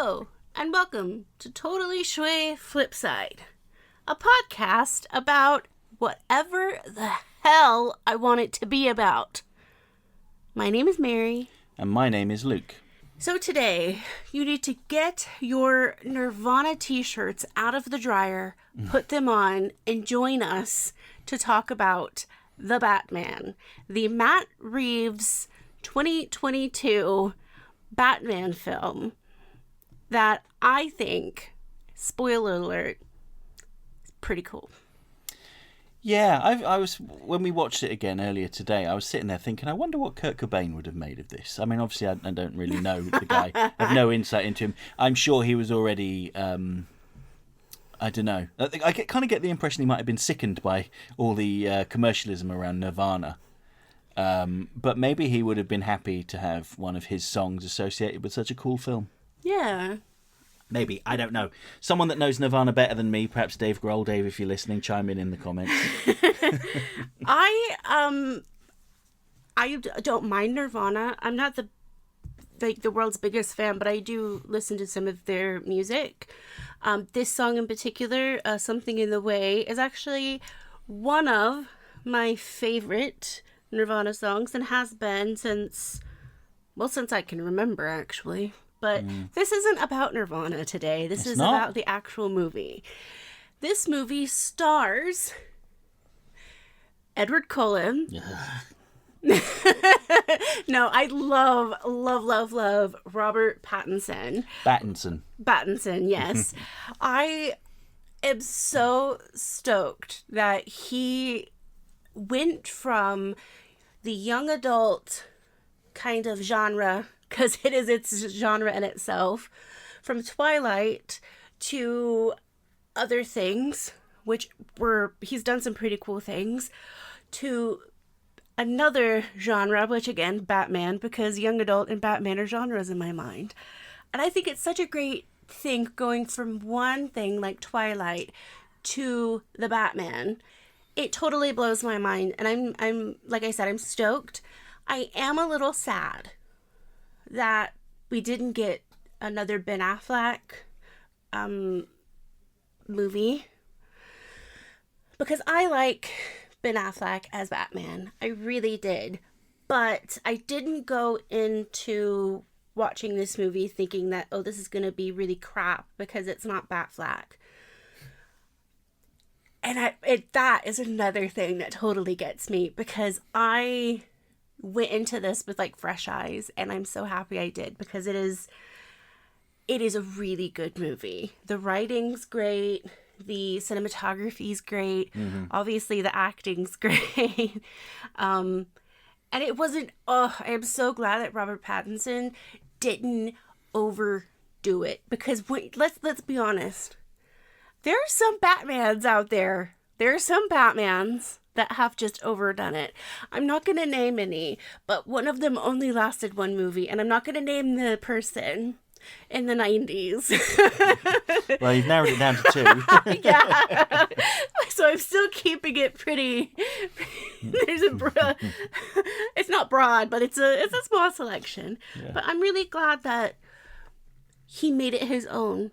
Hello, and welcome to Totally Schway Flipside, a podcast about whatever the hell I want it to be about. My name is Mary. And my name is Luke. So today, you need to get your Nirvana t-shirts out of the dryer, put them on, and join us to talk about The Batman, the Matt Reeves 2022 Batman film that I think, spoiler alert, is pretty cool. Yeah, I was when we watched it again earlier today, I was sitting there thinking, I wonder what Kurt Cobain would have made of this. I mean, obviously, I don't really know the guy. I have no insight into him. I'm sure he was already, I don't know. I kind of get the impression he might have been sickened by all the commercialism around Nirvana. But maybe he would have been happy to have one of his songs associated with such a cool film. Yeah. Maybe. I don't know. Someone that knows Nirvana better than me, perhaps Dave Grohl. Dave, if you're listening, chime in the comments. I don't mind Nirvana. I'm not the world's biggest fan, but I do listen to some of their music. This song in particular, Something in the Way, is actually one of my favorite Nirvana songs and has been since I can remember, actually. But this isn't about Nirvana today. This is about the actual movie. This movie stars Edward Cullen. No, I love Robert Pattinson. Batinson, yes. I am so stoked that he went from the young adult kind of genre, because it is its genre in itself, from Twilight to other things, he's done some pretty cool things, to another genre, which again, Batman, because young adult and Batman are genres in my mind. And I think it's such a great thing going from one thing like Twilight to the Batman. It totally blows my mind, and I'm like I said, I'm stoked. I am a little sad that we didn't get another Ben Affleck movie, because I like Ben Affleck as Batman. I really did. But I didn't go into watching this movie thinking that, oh, this is going to be really crap because it's not Batfleck. And that is another thing that totally gets me, because I went into this with like fresh eyes, and I'm so happy I did, because it is a really good movie. The writing's great, the cinematography's great, obviously the acting's great, and it wasn't. I am so glad that Robert Pattinson didn't overdo it, because let's be honest, there are some Batmans out there. There are some Batmans that have just overdone it. I'm not going to name any, but one of them only lasted one movie, and I'm not going to name the person in the 90s. Well, you've narrowed it down to two. Yeah. So I'm still keeping it pretty. It's not broad, but it's a small selection. Yeah. But I'm really glad that he made it his own.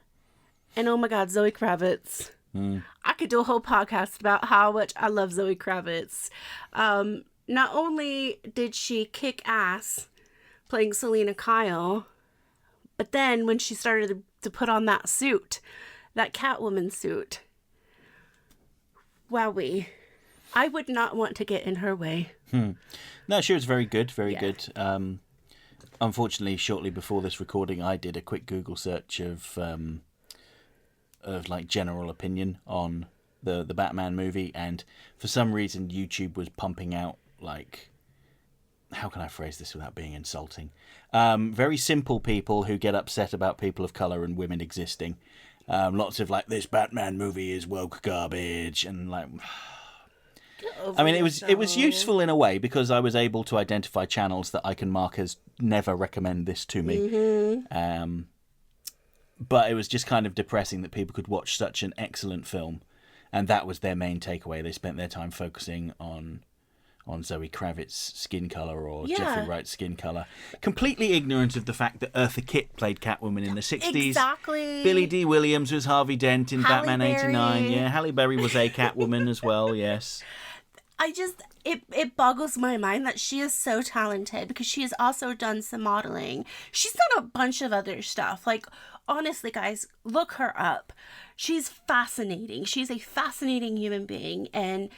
And oh my God, Zoe Kravitz. I could do a whole podcast about how much I love Zoe Kravitz. Not only did she kick ass playing Selena Kyle, but then when she started to put on that suit, that Catwoman suit, wowee. I would not want to get in her way. No, she was very good, very good. Unfortunately, shortly before this recording, I did a quick Google search of like general opinion on the Batman movie, and for some reason YouTube was pumping out, like, how can I phrase this without being insulting? Very simple people who get upset about people of colour and women existing. Lots of like, this Batman movie is woke garbage, and like, I mean, it was useful in a way, because I was able to identify channels that I can mark as never recommend this to me. But it was just kind of depressing that people could watch such an excellent film, and that was their main takeaway. They spent their time focusing on on Zoe Kravitz's skin colour or Jeffrey Wright's skin colour. Completely ignorant of the fact that Eartha Kitt played Catwoman in the 60s. Exactly. Billy Dee Williams was Harvey Dent in Halle Batman Berry. 89. Yeah, Halle Berry was a Catwoman as well, yes. It boggles my mind that she is so talented because she has also done some modeling. She's done a bunch of other stuff. Like, honestly, guys, look her up. She's fascinating. She's a fascinating human being, and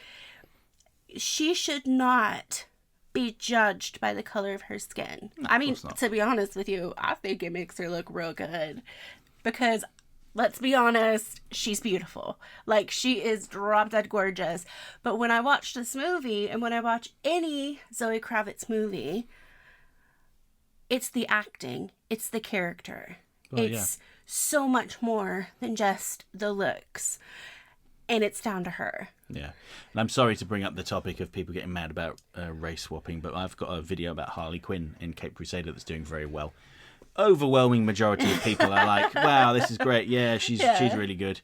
she should not be judged by the color of her skin. No, I mean, to be honest with you, I think it makes her look real good because, let's be honest, she's beautiful. Like, she is drop dead gorgeous. But when I watch this movie, and when I watch any Zoe Kravitz movie, it's the acting. It's the character. It's so much more than just the looks. And it's down to her. Yeah. And I'm sorry to bring up the topic of people getting mad about race swapping, but I've got a video about Harley Quinn in Cape Crusader that's doing very well. Overwhelming majority of people are like, wow, this is great. Yeah, she's really good.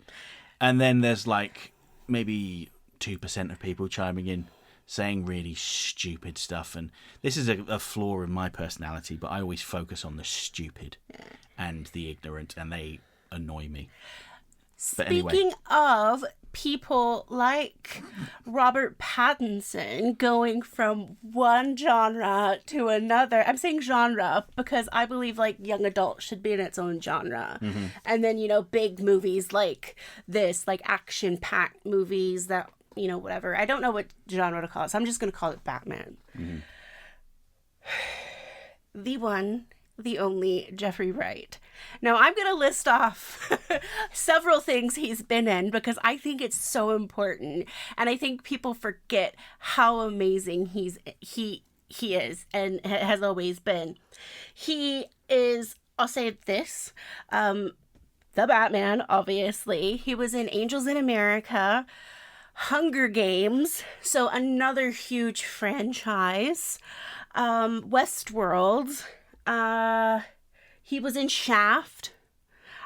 And then there's like maybe 2% of people chiming in saying really stupid stuff. And this is a flaw in my personality, but I always focus on the stupid and the ignorant, and they annoy me. Speaking of people like Robert Pattinson going from one genre to another. I'm saying genre because I believe like young adult should be in its own genre. Mm-hmm. And then, big movies like this, like action-packed movies that, whatever. I don't know what genre to call it, so I'm just going to call it Batman. Mm-hmm. The one, the only Jeffrey Wright. Now, I'm going to list off several things he's been in because I think it's so important. And I think people forget how amazing he is and has always been. He is, I'll say this, the Batman, obviously. He was in Angels in America, Hunger Games, so another huge franchise, Westworld, he was in Shaft.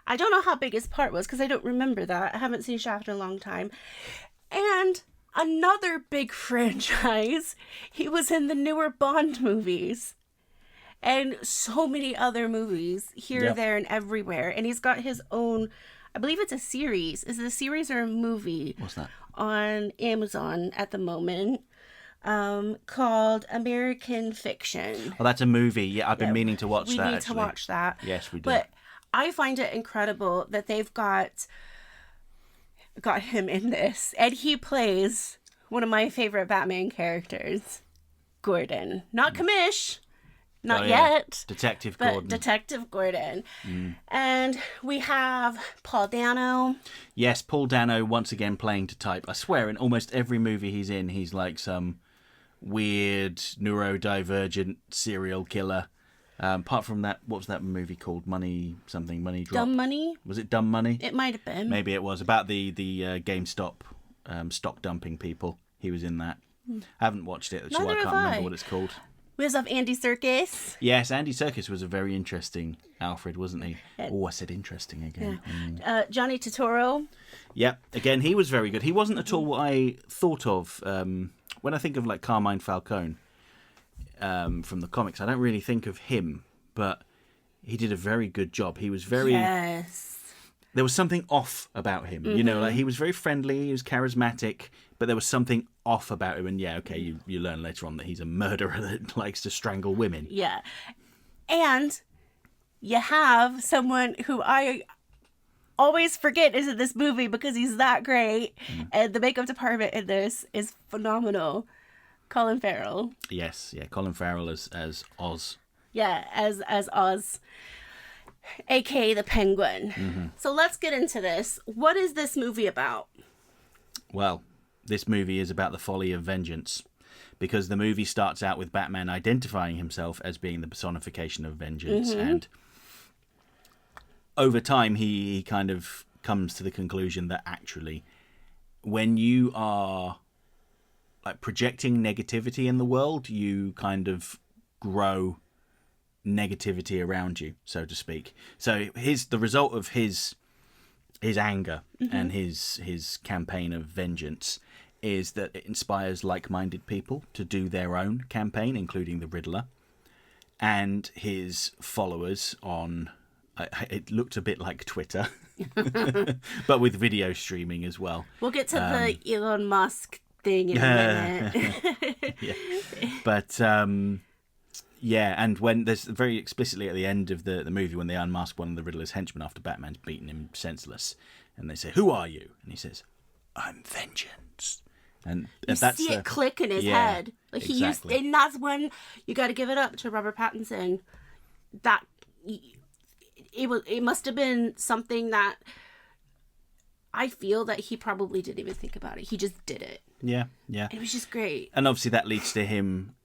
I don't know how big his part was because I don't remember that. I haven't seen Shaft in a long time. And another big franchise, he was in the newer Bond movies. And so many other movies here, there, and everywhere. And he's got his own, I believe it's a series. Is it a series or a movie? What's that? On Amazon at the moment. Called American Fiction. Oh, that's a movie. Yeah, I've been meaning to watch that. We need to watch that. Yes, we do. But I find it incredible that they've got him in this. And he plays one of my favorite Batman characters, Gordon. Not Commish. Not yet. Detective but Gordon. Detective Gordon. Mm. And we have Paul Dano. Yes, Paul Dano once again playing to type. I swear, in almost every movie he's in, he's like some weird neurodivergent serial killer. Apart from that, what was that movie called? Money Drop. Dumb Money? Was it Dumb Money? It might have been. Maybe it was. About the GameStop stock dumping people. He was in that. I haven't watched it, so I can't remember what it's called. We also have Andy Serkis. Yes, Andy Serkis was a very interesting Alfred, wasn't he? Oh, I said interesting again. Yeah. Johnny Turturro. Yeah, again, he was very good. He wasn't at all what I thought of when I think of like Carmine Falcone from the comics. I don't really think of him, but he did a very good job. He was very... Yes. There was something off about him. Mm-hmm. Like he was very friendly, he was charismatic, but there was something off about him. And you learn later on that he's a murderer that likes to strangle women. Yeah. And you have someone who I always forget is in this movie because he's that great. Mm. And the makeup department in this is phenomenal. Colin Farrell. Yes, yeah. Colin Farrell as Oz. Yeah, as Oz. A.K.A. the Penguin. Mm-hmm. So let's get into this. What is this movie about? Well, this movie is about the folly of vengeance. Because the movie starts out with Batman identifying himself as being the personification of vengeance. Mm-hmm. And over time, he kind of comes to the conclusion that actually, when you are like projecting negativity in the world, you kind of grow negativity around you, so to speak. So the result of his anger mm-hmm. and his campaign of vengeance is that it inspires like-minded people to do their own campaign, including the Riddler. And his followers on... It looked a bit like Twitter, but with video streaming as well. We'll get to the Elon Musk thing in a minute. Yeah. But, and when there's very explicitly at the end of the movie, when they unmask one of the Riddler's henchmen after Batman's beaten him senseless, and they say, "Who are you?" And he says, "I'm vengeance." And you that's see it click in his head. Like exactly. And that's when you got to give it up to Robert Pattinson. That it must have been something that I feel that he probably didn't even think about it. He just did it. Yeah. It was just great. And obviously that leads to him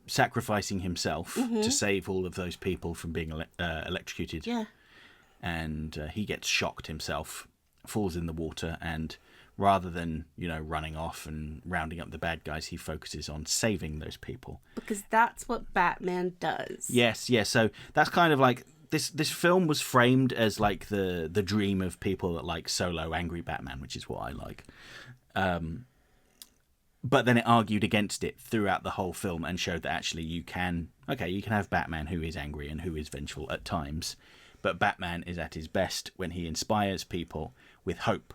sacrificing himself to save all of those people from being electrocuted. Yeah. And he gets shocked himself, falls in the water, and rather than, running off and rounding up the bad guys, he focuses on saving those people. Because that's what Batman does. Yes. So that's kind of like this film was framed as like the dream of people that like solo angry Batman, which is what I like. But then it argued against it throughout the whole film and showed that actually you can have Batman who is angry and who is vengeful at times, but Batman is at his best when he inspires people with hope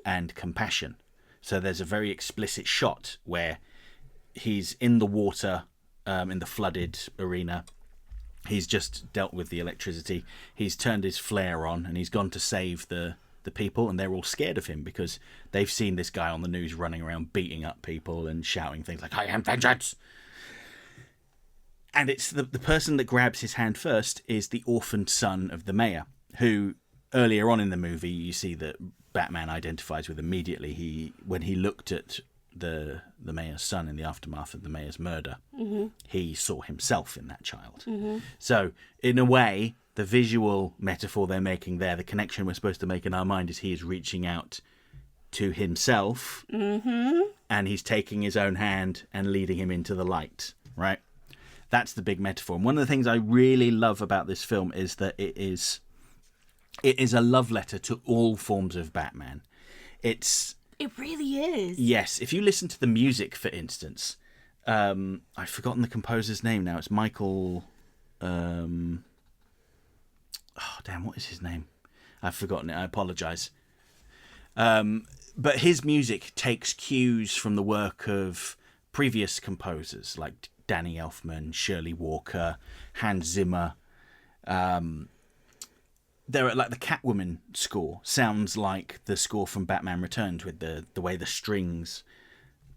and compassion. So there's a very explicit shot where he's in the water, in the flooded arena. He's just dealt with the electricity. He's turned his flare on and he's gone to save the people, and they're all scared of him because they've seen this guy on the news running around beating up people and shouting things like, "I am vengeance." And it's the person that grabs his hand first is the orphaned son of the mayor, who earlier on in the movie you see that Batman identifies with immediately. When he looked at the mayor's son in the aftermath of the mayor's murder, he saw himself in that child. So in a way, the visual metaphor they're making there, the connection we're supposed to make in our mind, is he is reaching out to himself and he's taking his own hand and leading him into the light, right? That's the big metaphor. And one of the things I really love about this film is that it is a love letter to all forms of Batman. It really is. Yes. If you listen to the music, for instance, I've forgotten the composer's name now. It's Michael... what is his name? I've forgotten it. I apologise. But his music takes cues from the work of previous composers like Danny Elfman, Shirley Walker, Hans Zimmer. There, like the Catwoman score sounds like the score from Batman Returns with the way the strings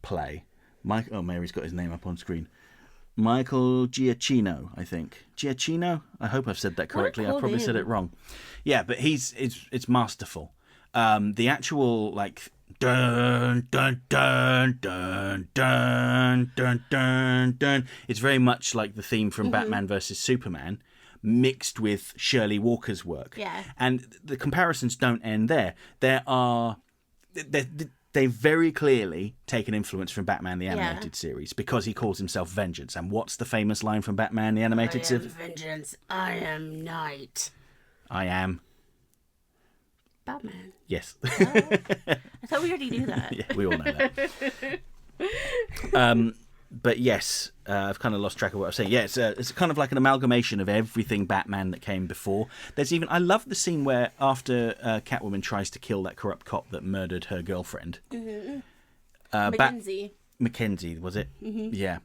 play. Mary's got his name up on screen. Michael Giacchino, I think. Giacchino? I hope I've said that correctly. I probably said it wrong. Yeah, but it's masterful. The actual like dun dun dun dun dun dun dun dun. It's very much like the theme from Batman vs Superman, mixed with Shirley Walker's work. Yeah. And the comparisons don't end there. They very clearly take an influence from Batman the Animated Series because he calls himself Vengeance. And what's the famous line from Batman the Animated Series? I am Vengeance. I am Night. I am... Batman. Yes. Oh, I thought we already knew that. Yeah, we all know that. But yes, I've kind of lost track of what I was saying. Yeah, it's kind of like an amalgamation of everything Batman that came before. I love the scene where after Catwoman tries to kill that corrupt cop that murdered her girlfriend. Mackenzie, was it? Yeah.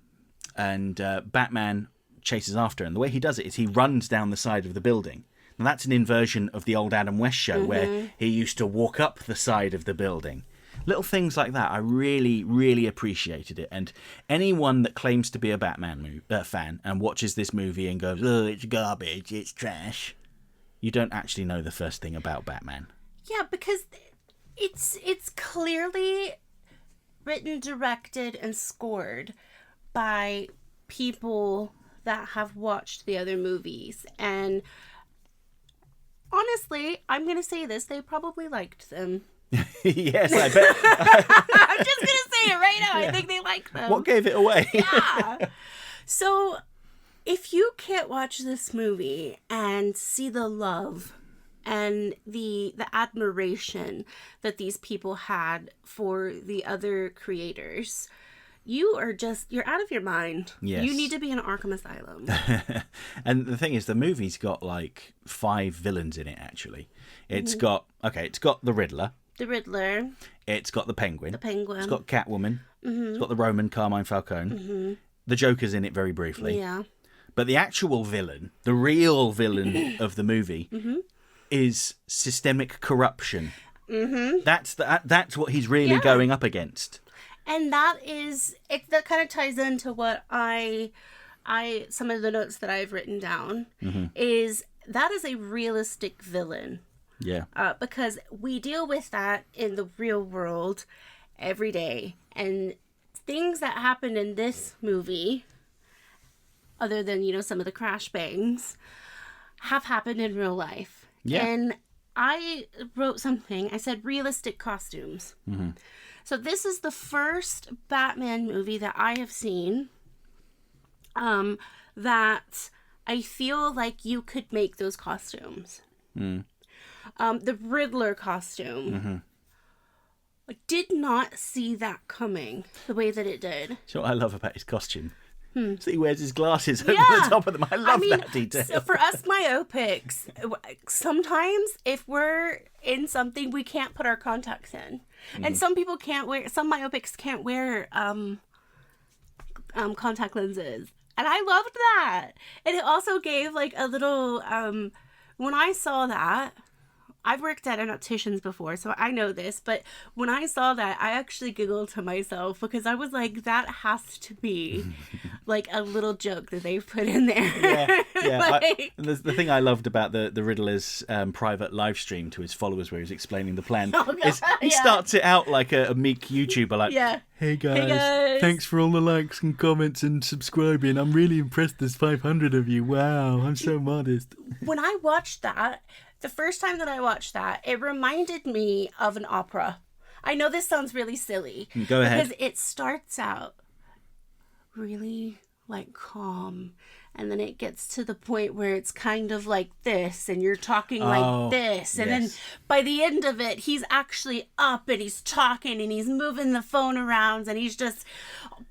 And Batman chases after her. And the way he does it is he runs down the side of the building. Now that's an inversion of the old Adam West show where he used to walk up the side of the building. Little things like that, I really, really appreciated it. And anyone that claims to be a Batman fan and watches this movie and goes, "Oh, it's garbage, it's trash," you don't actually know the first thing about Batman. Yeah, because it's clearly written, directed, and scored by people that have watched the other movies. And honestly, I'm going to say this, they probably liked them. Yes, I bet. I'm just going to say it right now. Yeah. I think they like them. What gave it away? Yeah. So, if you can't watch this movie and see the love and the admiration that these people had for the other creators. You're out of your mind. Yes. You need to be in Arkham Asylum. And the thing is, the movie's got like 5 villains in it, actually. It's got the Riddler. The Riddler. It's got the Penguin. The Penguin. It's got Catwoman. It's got the Roman Carmine Falcone. The Joker's in it very briefly. Yeah. But the actual villain, the real villain of the movie, is systemic corruption. That's what he's really going up against. And that kind of ties into what some of the notes that I've written down is that is a realistic villain. Yeah. Because we deal with that in the real world every day. And things that happen in this movie, other than, some of the crash bangs, have happened in real life. Yeah. And I wrote something. I said realistic costumes. So this is the first Batman movie that I have seen that I feel like you could make those costumes. The Riddler costume. I did not see that coming the way that it did. So what I love about his costume. So he wears his glasses over the top of them. I love that detail. So for us myopics, sometimes if we're in something, we can't put our contacts in. And some myopics can't wear contact lenses. And I loved that. And it also gave like a little, when I saw that, I've worked at an optician's before, so I know this, but when I saw that, I actually giggled to myself because I was like, that has to be like a little joke that they've put in there. Yeah. The thing I loved about the Riddler's private live stream to his followers where he was explaining the plan is he starts it out like a meek YouTuber, like, hey guys, thanks for all the likes and comments and subscribing. I'm really impressed there's 500 of you. Wow, I'm so modest. When I watched that, the first time that I watched that, it reminded me of an opera. I know this sounds really silly. Go ahead. Because it starts out really like calm. And then it gets to the point where it's kind of like this. And you're talking like this. And then by the end of it, he's actually up and he's talking and he's moving the phone around. And he's just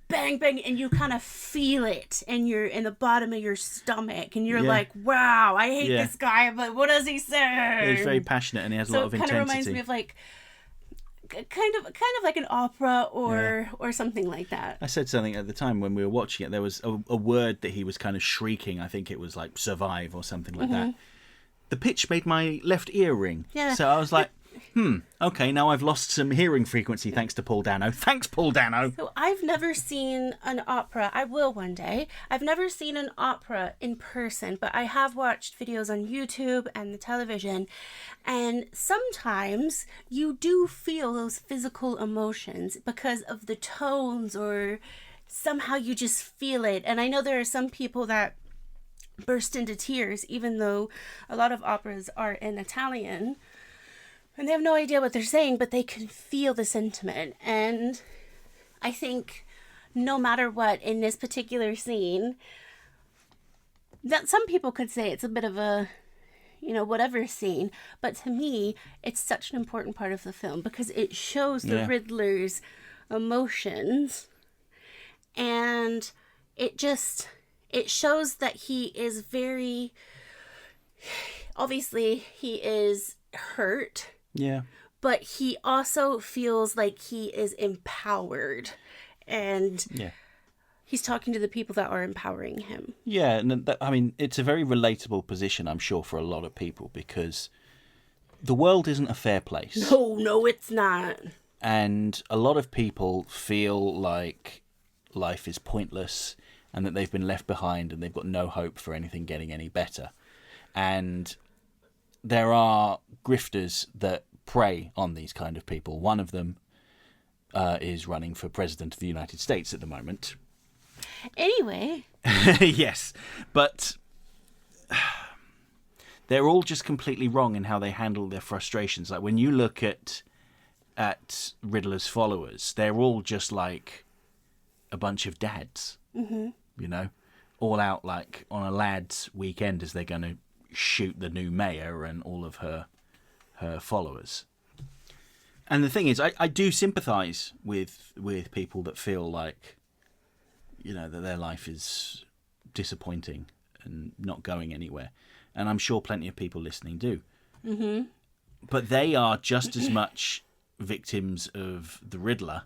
bang, bang. And you kind of feel it in the bottom of your stomach. And you're like, wow, I hate this guy. But what does he say? He's very passionate and he has a lot of intensity. So it kind of reminds me of like... Kind of like an opera or something like that. I said something at the time when we were watching it. There was a word that he was kind of shrieking. I think it was like survive or something like that. The pitch made my left ear ring. Yeah. So I was like, okay, now I've lost some hearing frequency thanks to Paul Dano. Thanks, Paul Dano. So I've never seen an opera. I will one day. I've never seen an opera in person, but I have watched videos on YouTube and the television. And sometimes you do feel those physical emotions because of the tones or somehow you just feel it. And I know there are some people that burst into tears, even though a lot of operas are in Italian. And they have no idea what they're saying, but they can feel the sentiment. And I think no matter what, in this particular scene, that some people could say it's a bit of a, whatever scene. But to me, it's such an important part of the film because it shows the Riddler's emotions. And it shows that he is very, obviously, he is hurt. Yeah. But he also feels like he is empowered. And he's talking to the people that are empowering him. Yeah, and it's a very relatable position, I'm sure, for a lot of people because the world isn't a fair place. No, it's not. And a lot of people feel like life is pointless and that they've been left behind and they've got no hope for anything getting any better. And there are grifters that prey on these kind of people. One of them is running for president of the United States at the moment. Anyway. Yes, but they're all just completely wrong in how they handle their frustrations. Like when you look at Riddler's followers, they're all just like a bunch of dads, all out like on a lad's weekend as they're going to shoot the new mayor and all of her followers. And the thing is, I do sympathise with people that feel like, that their life is disappointing and not going anywhere. And I'm sure plenty of people listening do. Mm-hmm. But they are just as much victims of the Riddler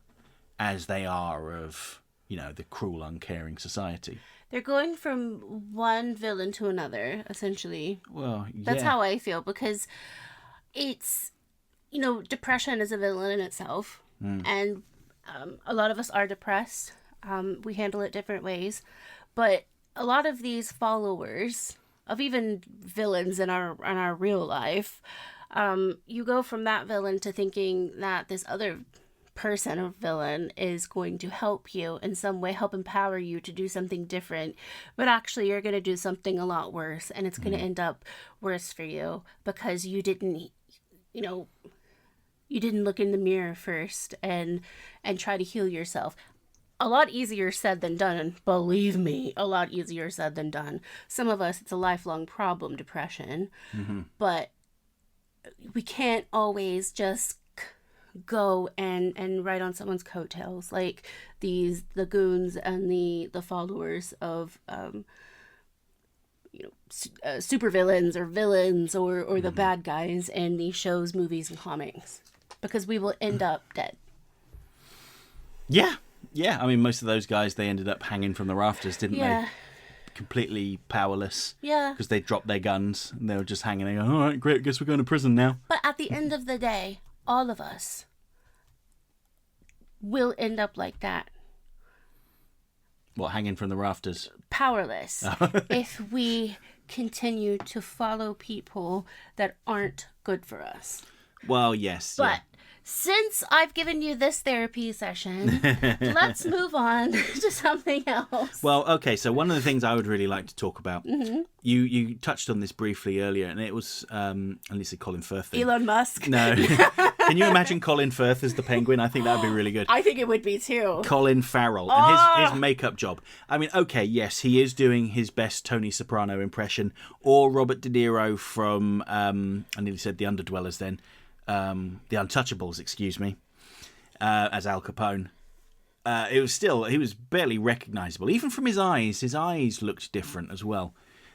as they are of, the cruel, uncaring society. They're going from one villain to another, essentially. Well, yeah. That's how I feel, because it's, depression is a villain in itself. And a lot of us are depressed. We handle it different ways. But a lot of these followers of even villains in our real life, you go from that villain to thinking that this other person or villain is going to help you in some way, help empower you to do something different, but actually you're going to do something a lot worse, and it's going to end up worse for you because you didn't look in the mirror first and try to heal yourself. A lot easier said than done, believe me, a lot easier said than done. Some of us, it's a lifelong problem, depression, but we can't always just go and ride on someone's coattails like the goons and the followers of super villains or villains or the bad guys in these shows, movies, and comics, because we will end up dead. Yeah. I mean, most of those guys, they ended up hanging from the rafters, didn't they? Completely powerless. Yeah. Because they dropped their guns and they were just hanging there going, all right, great, guess we're going to prison now. But at the end of the day, all of us will end up like that. What, hanging from the rafters? Powerless. If we continue to follow people that aren't good for us. Well, yes. But since I've given you this therapy session, let's move on to something else. Well, okay, so one of the things I would really like to talk about, you touched on this briefly earlier, and it was, at least a Colin Firth thing. Elon Musk? No. Can you imagine Colin Firth as the Penguin? I think that would be really good. I think it would be too. Colin Farrell and his makeup job. I mean, okay, yes, he is doing his best Tony Soprano impression, or Robert De Niro from, I nearly said The Underdwellers then, The Untouchables, excuse me, as Al Capone. He was barely recognisable. Even from his eyes looked different as well.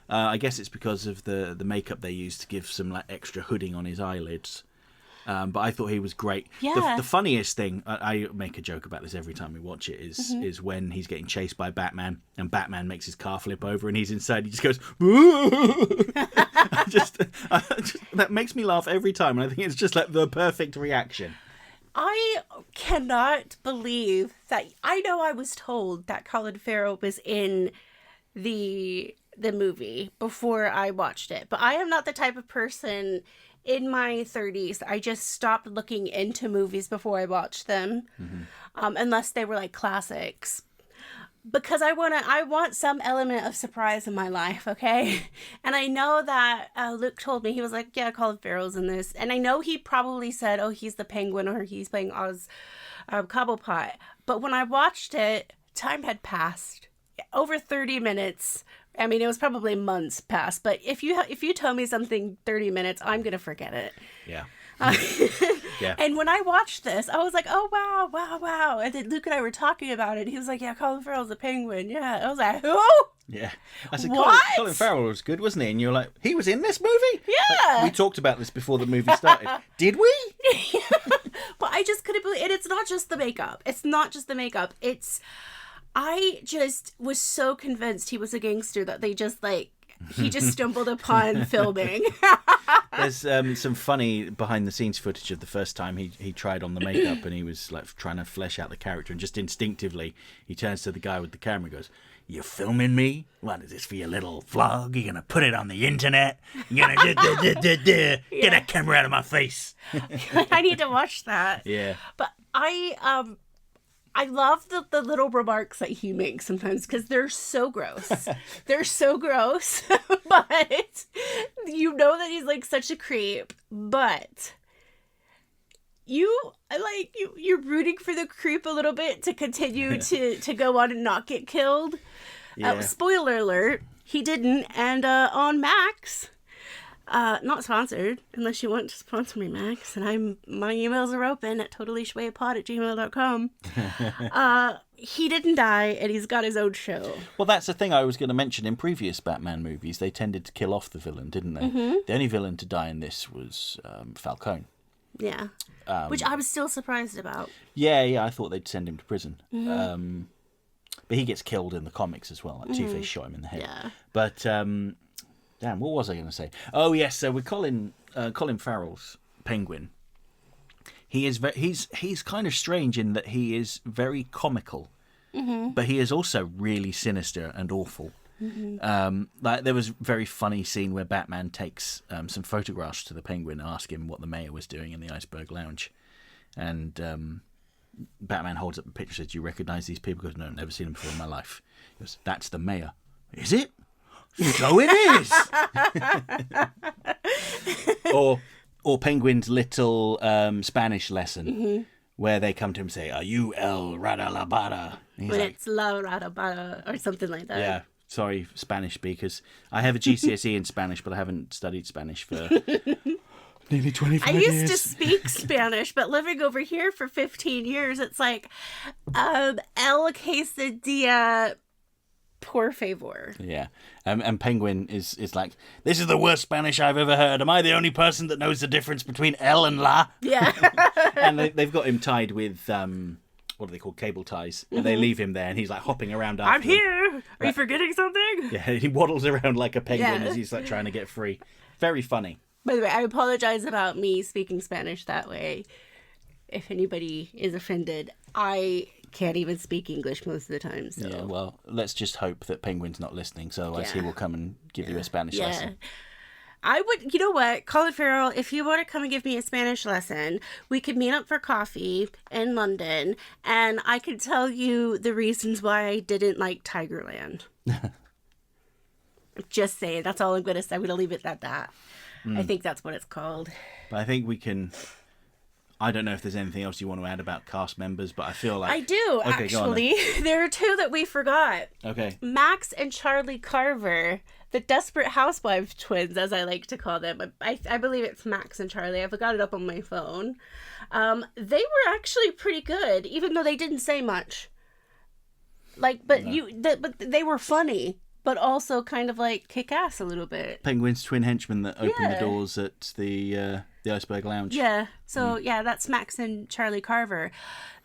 I guess it's because of the makeup they used to give some extra hooding on his eyelids. But I thought he was great. Yeah. The funniest thing, I make a joke about this every time we watch it, is when he's getting chased by Batman and Batman makes his car flip over and he's inside. He just goes, that makes me laugh every time. And I think it's just like the perfect reaction. I cannot believe that. I know I was told that Colin Farrell was in the movie before I watched it, but I am not the type of person in my 30s. I just stopped looking into movies before I watched them, unless they were like classics, because I want some element of surprise in my life, okay? And I know that Luke told me, he was like, yeah, Colin Farrell's in this, and I know he probably said, oh, he's the Penguin or he's playing Oz Cobblepot, but when I watched it, time had passed over 30 minutes. I mean, it was probably months past, but if you tell me something 30 minutes, I'm going to forget it. Yeah. Yeah. And when I watched this, I was like, oh, wow. And then Luke and I were talking about it. He was like, yeah, Colin Farrell's the Penguin. Yeah. I was like, who? Yeah. I said, what? Colin Farrell was good, wasn't he? And you're like, he was in this movie? Yeah. Like, we talked about this before the movie started. Did we? But I just couldn't believe it. And it's not just the makeup. I just was so convinced he was a gangster that he just stumbled upon filming. There's some funny behind the scenes footage of the first time he tried on the makeup, and he was like trying to flesh out the character, and just instinctively he turns to the guy with the camera and goes, "You filming me? What is this for your little vlog? You're gonna put it on the internet? You're gonna get that camera out of my face." I need to watch that. Yeah. But I love the little remarks that he makes sometimes, because they're so gross. They're so gross. But you know that he's like such a creep. But you're rooting for the creep a little bit to continue to go on and not get killed. Yeah. Spoiler alert, he didn't. And on Max, Not sponsored, unless you want to sponsor me, Max. And my emails are open at totallyschwaypod@gmail.com. He didn't die, and he's got his own show. Well, that's the thing I was going to mention. In previous Batman movies, they tended to kill off the villain, didn't they? Mm-hmm. The only villain to die in this was Falcone. Yeah. Which I was still surprised about. Yeah, I thought they'd send him to prison. Mm-hmm. But he gets killed in the comics as well. Like Two-Face shot him in the head. Yeah. But, damn, what was I going to say? Oh, yes, so with Colin Farrell's Penguin, he's kind of strange in that he is very comical, but he is also really sinister and awful. Mm-hmm. Like there was a very funny scene where Batman takes some photographs to the Penguin and asks him what the mayor was doing in the Iceberg Lounge, and Batman holds up the picture and says, "Do you recognise these people?" He goes, "No, I've never seen them before in my life." He goes, "That's the mayor." "Is it?" "So it is." Or Penguin's little Spanish lesson, where they come to him and say, "Are you El Radalabada?" It's La Radabada or something like that. Yeah. Sorry, Spanish speakers. I have a GCSE in Spanish, but I haven't studied Spanish for nearly 25 years. I used to speak Spanish, but living over here for 15 years, it's like, El quesadilla, por favor. Yeah. And Penguin is like, "This is the worst Spanish I've ever heard. Am I the only person that knows the difference between El and La?" Yeah. And they've got him tied with... what are they called? Cable ties. And they leave him there, and he's like hopping around after "I'm here! Are you forgetting something?" Yeah, he waddles around like a penguin as he's like trying to get free. Very funny. By the way, I apologize about me speaking Spanish that way. If anybody is offended, I can't even speak English most of the time. So. Yeah, well, let's just hope that Penguin's not listening, so otherwise he will come and give you a Spanish lesson. I would, you know what, Colin Farrell, if you want to come and give me a Spanish lesson, we could meet up for coffee in London, and I could tell you the reasons why I didn't like Tigerland. Just saying, that's all I'm going to say. I'm going to leave it at that. I think that's what it's called. But I think we can... I don't know if there's anything else you want to add about cast members, but I feel like... I do, okay, actually. There are two that we forgot. Okay. Max and Charlie Carver, the Desperate Housewives twins, as I like to call them. I believe it's Max and Charlie. I've got it up on my phone. They were actually pretty good, even though they didn't say much. But they were funny, but also kind of like kick ass a little bit. Penguin's twin henchmen that opened the doors at the Iceberg Lounge. Yeah. So that's Max and Charlie Carver.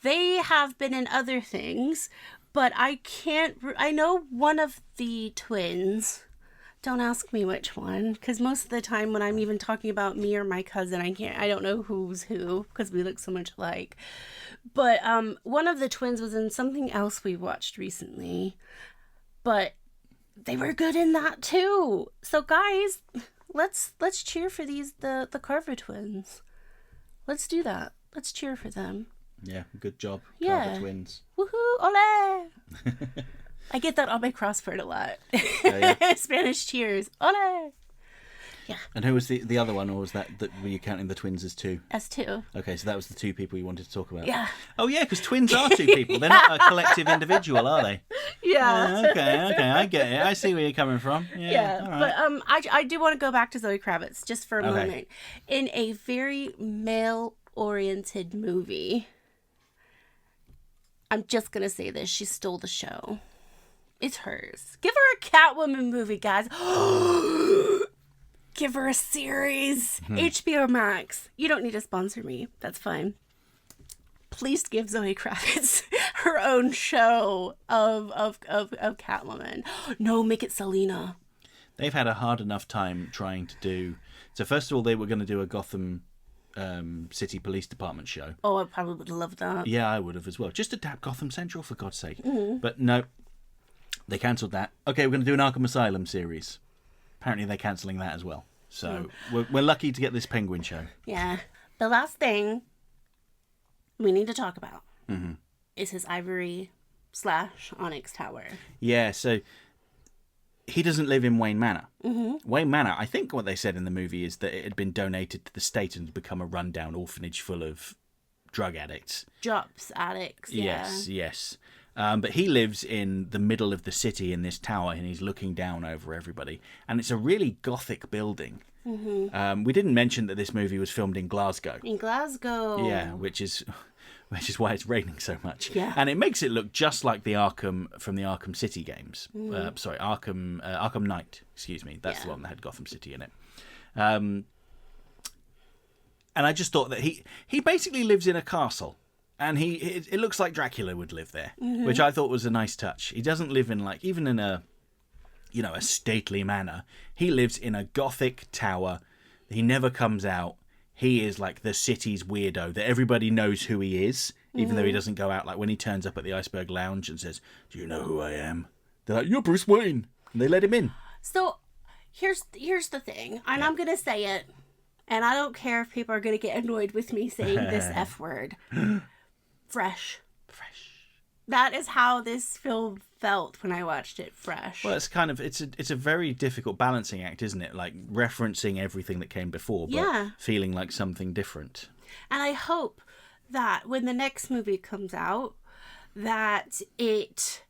They have been in other things, but I know one of the twins. Don't ask me which one, because most of the time when I'm even talking about me or my cousin, I don't know who's who, because we look so much alike. But one of the twins was in something else we watched recently, but they were good in that too. So guys, let's cheer for the Carver twins. Let's do that. Let's cheer for them. Yeah, good job, Carver twins. Woohoo! Ole! I get that on my crossword a lot. Spanish cheers. Ole! Yeah. And who was the other one, or was that were you counting the twins as two? As two. Okay, so that was the two people you wanted to talk about. Yeah. Oh yeah, because twins are two people. They're not a collective individual, are they? Yeah. Okay, I get it. I see where you're coming from. Yeah. All right. But I do want to go back to Zoe Kravitz just for a moment. In a very male-oriented movie, I'm just gonna say this: she stole the show. It's hers. Give her a Catwoman movie, guys. Give her a series. HBO Max. You don't need to sponsor me. That's fine. Please give Zoe Kravitz her own show of Catwoman. No, make it Selena. They've had a hard enough time trying to do... So first of all, they were going to do a Gotham City Police Department show. Oh, I probably would have loved that. Yeah, I would have as well. Just adapt Gotham Central, for God's sake. But no, they cancelled that. Okay, we're going to do an Arkham Asylum series. Apparently they're cancelling that as well. So we're lucky to get this Penguin show. Yeah. The last thing we need to talk about is his ivory/onyx tower. Yeah, so he doesn't live in Wayne Manor. Wayne Manor, I think what they said in the movie is that it had been donated to the state and had become a rundown orphanage full of drug addicts. Drops addicts, yeah. Yes. But he lives in the middle of the city in this tower, and he's looking down over everybody. And it's a really gothic building. Mm-hmm. We didn't mention that this movie was filmed in Glasgow. In Glasgow. Yeah, which is why it's raining so much. Yeah. And it makes it look just like the Arkham from the Arkham City games. Arkham Knight, excuse me. That's the one that had Gotham City in it. And I just thought that he basically lives in a castle. And it looks like Dracula would live there, which I thought was a nice touch. He doesn't live in even in a stately manor. He lives in a Gothic tower. He never comes out. He is like the city's weirdo that everybody knows who he is, even though he doesn't go out. Like when he turns up at the Iceberg Lounge and says, "Do you know who I am?" They're like, "You're Bruce Wayne," and they let him in. So here's the thing, and I'm gonna say it, and I don't care if people are gonna get annoyed with me saying this F word. Fresh. That is how this film felt when I watched it. Fresh. Well, it's a very difficult balancing act, isn't it? Like referencing everything that came before, but feeling like something different. And I hope that when the next movie comes out, that it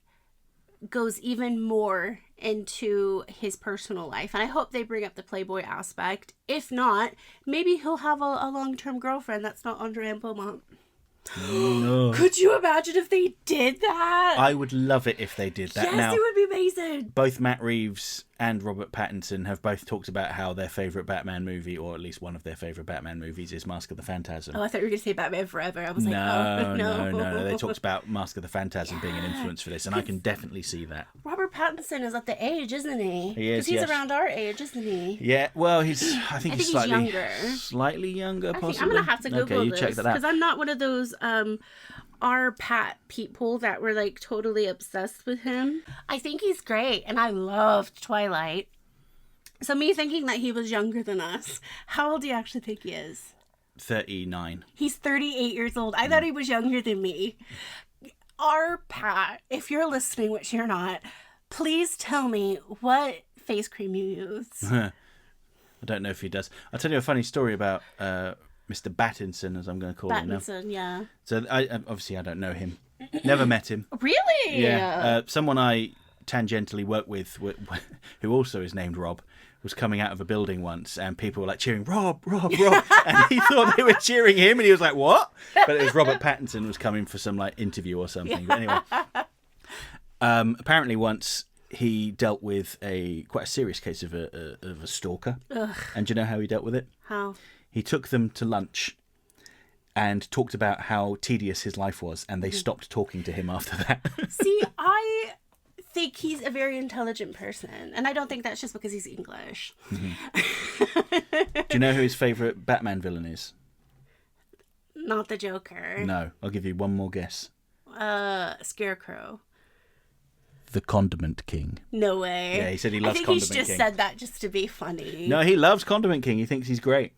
goes even more into his personal life. And I hope they bring up the Playboy aspect. If not, maybe he'll have a long-term girlfriend that's not Andrea Beaumont. No. Could you imagine if they did that? I would love it if they did that. Yes, now, it would be amazing. Both Matt Reeves and Robert Pattinson have both talked about how their favourite Batman movie, or at least one of their favourite Batman movies, is Mask of the Phantasm. Oh, I thought you were going to say Batman Forever. I was like, No. They talked about Mask of the Phantasm being an influence for this, and I can definitely see that. Robert Pattinson is at the age, isn't he? He is, because he's around our age, isn't he? Yeah, well, I think he's younger. Slightly younger, possibly. I'm going to have to Google you check that out. Because I'm not one of those our Pat people that were like totally obsessed with him. I think he's great, and I loved Twilight. So me thinking that he was younger than us, how old do you actually think he is? 39. He's 38 years old. I thought he was younger than me. Our Pat, if you're listening, which you're not, please tell me what face cream you use. I don't know if he does. I'll tell you a funny story about Mr. Batinson, as I'm going to call him now. Batinson, yeah. So obviously I don't know him. Never met him. Really? Yeah. Someone I tangentially work with, who also is named Rob, was coming out of a building once, and people were like cheering, "Rob, Rob, Rob," and he thought they were cheering him, and he was like, "What?" But it was Robert Pattinson was coming for some interview or something. But anyway, apparently once he dealt with quite a serious case of a stalker. Ugh. And do you know how he dealt with it? How? He took them to lunch and talked about how tedious his life was, and they stopped talking to him after that. See, I think he's a very intelligent person, and I don't think that's just because he's English. Mm-hmm. Do you know who his favourite Batman villain is? Not the Joker. No, I'll give you one more guess. Scarecrow. The Condiment King. No way. Yeah, he said he loves Condiment King. I think he's just said that just to be funny. No, he loves Condiment King. He thinks he's great.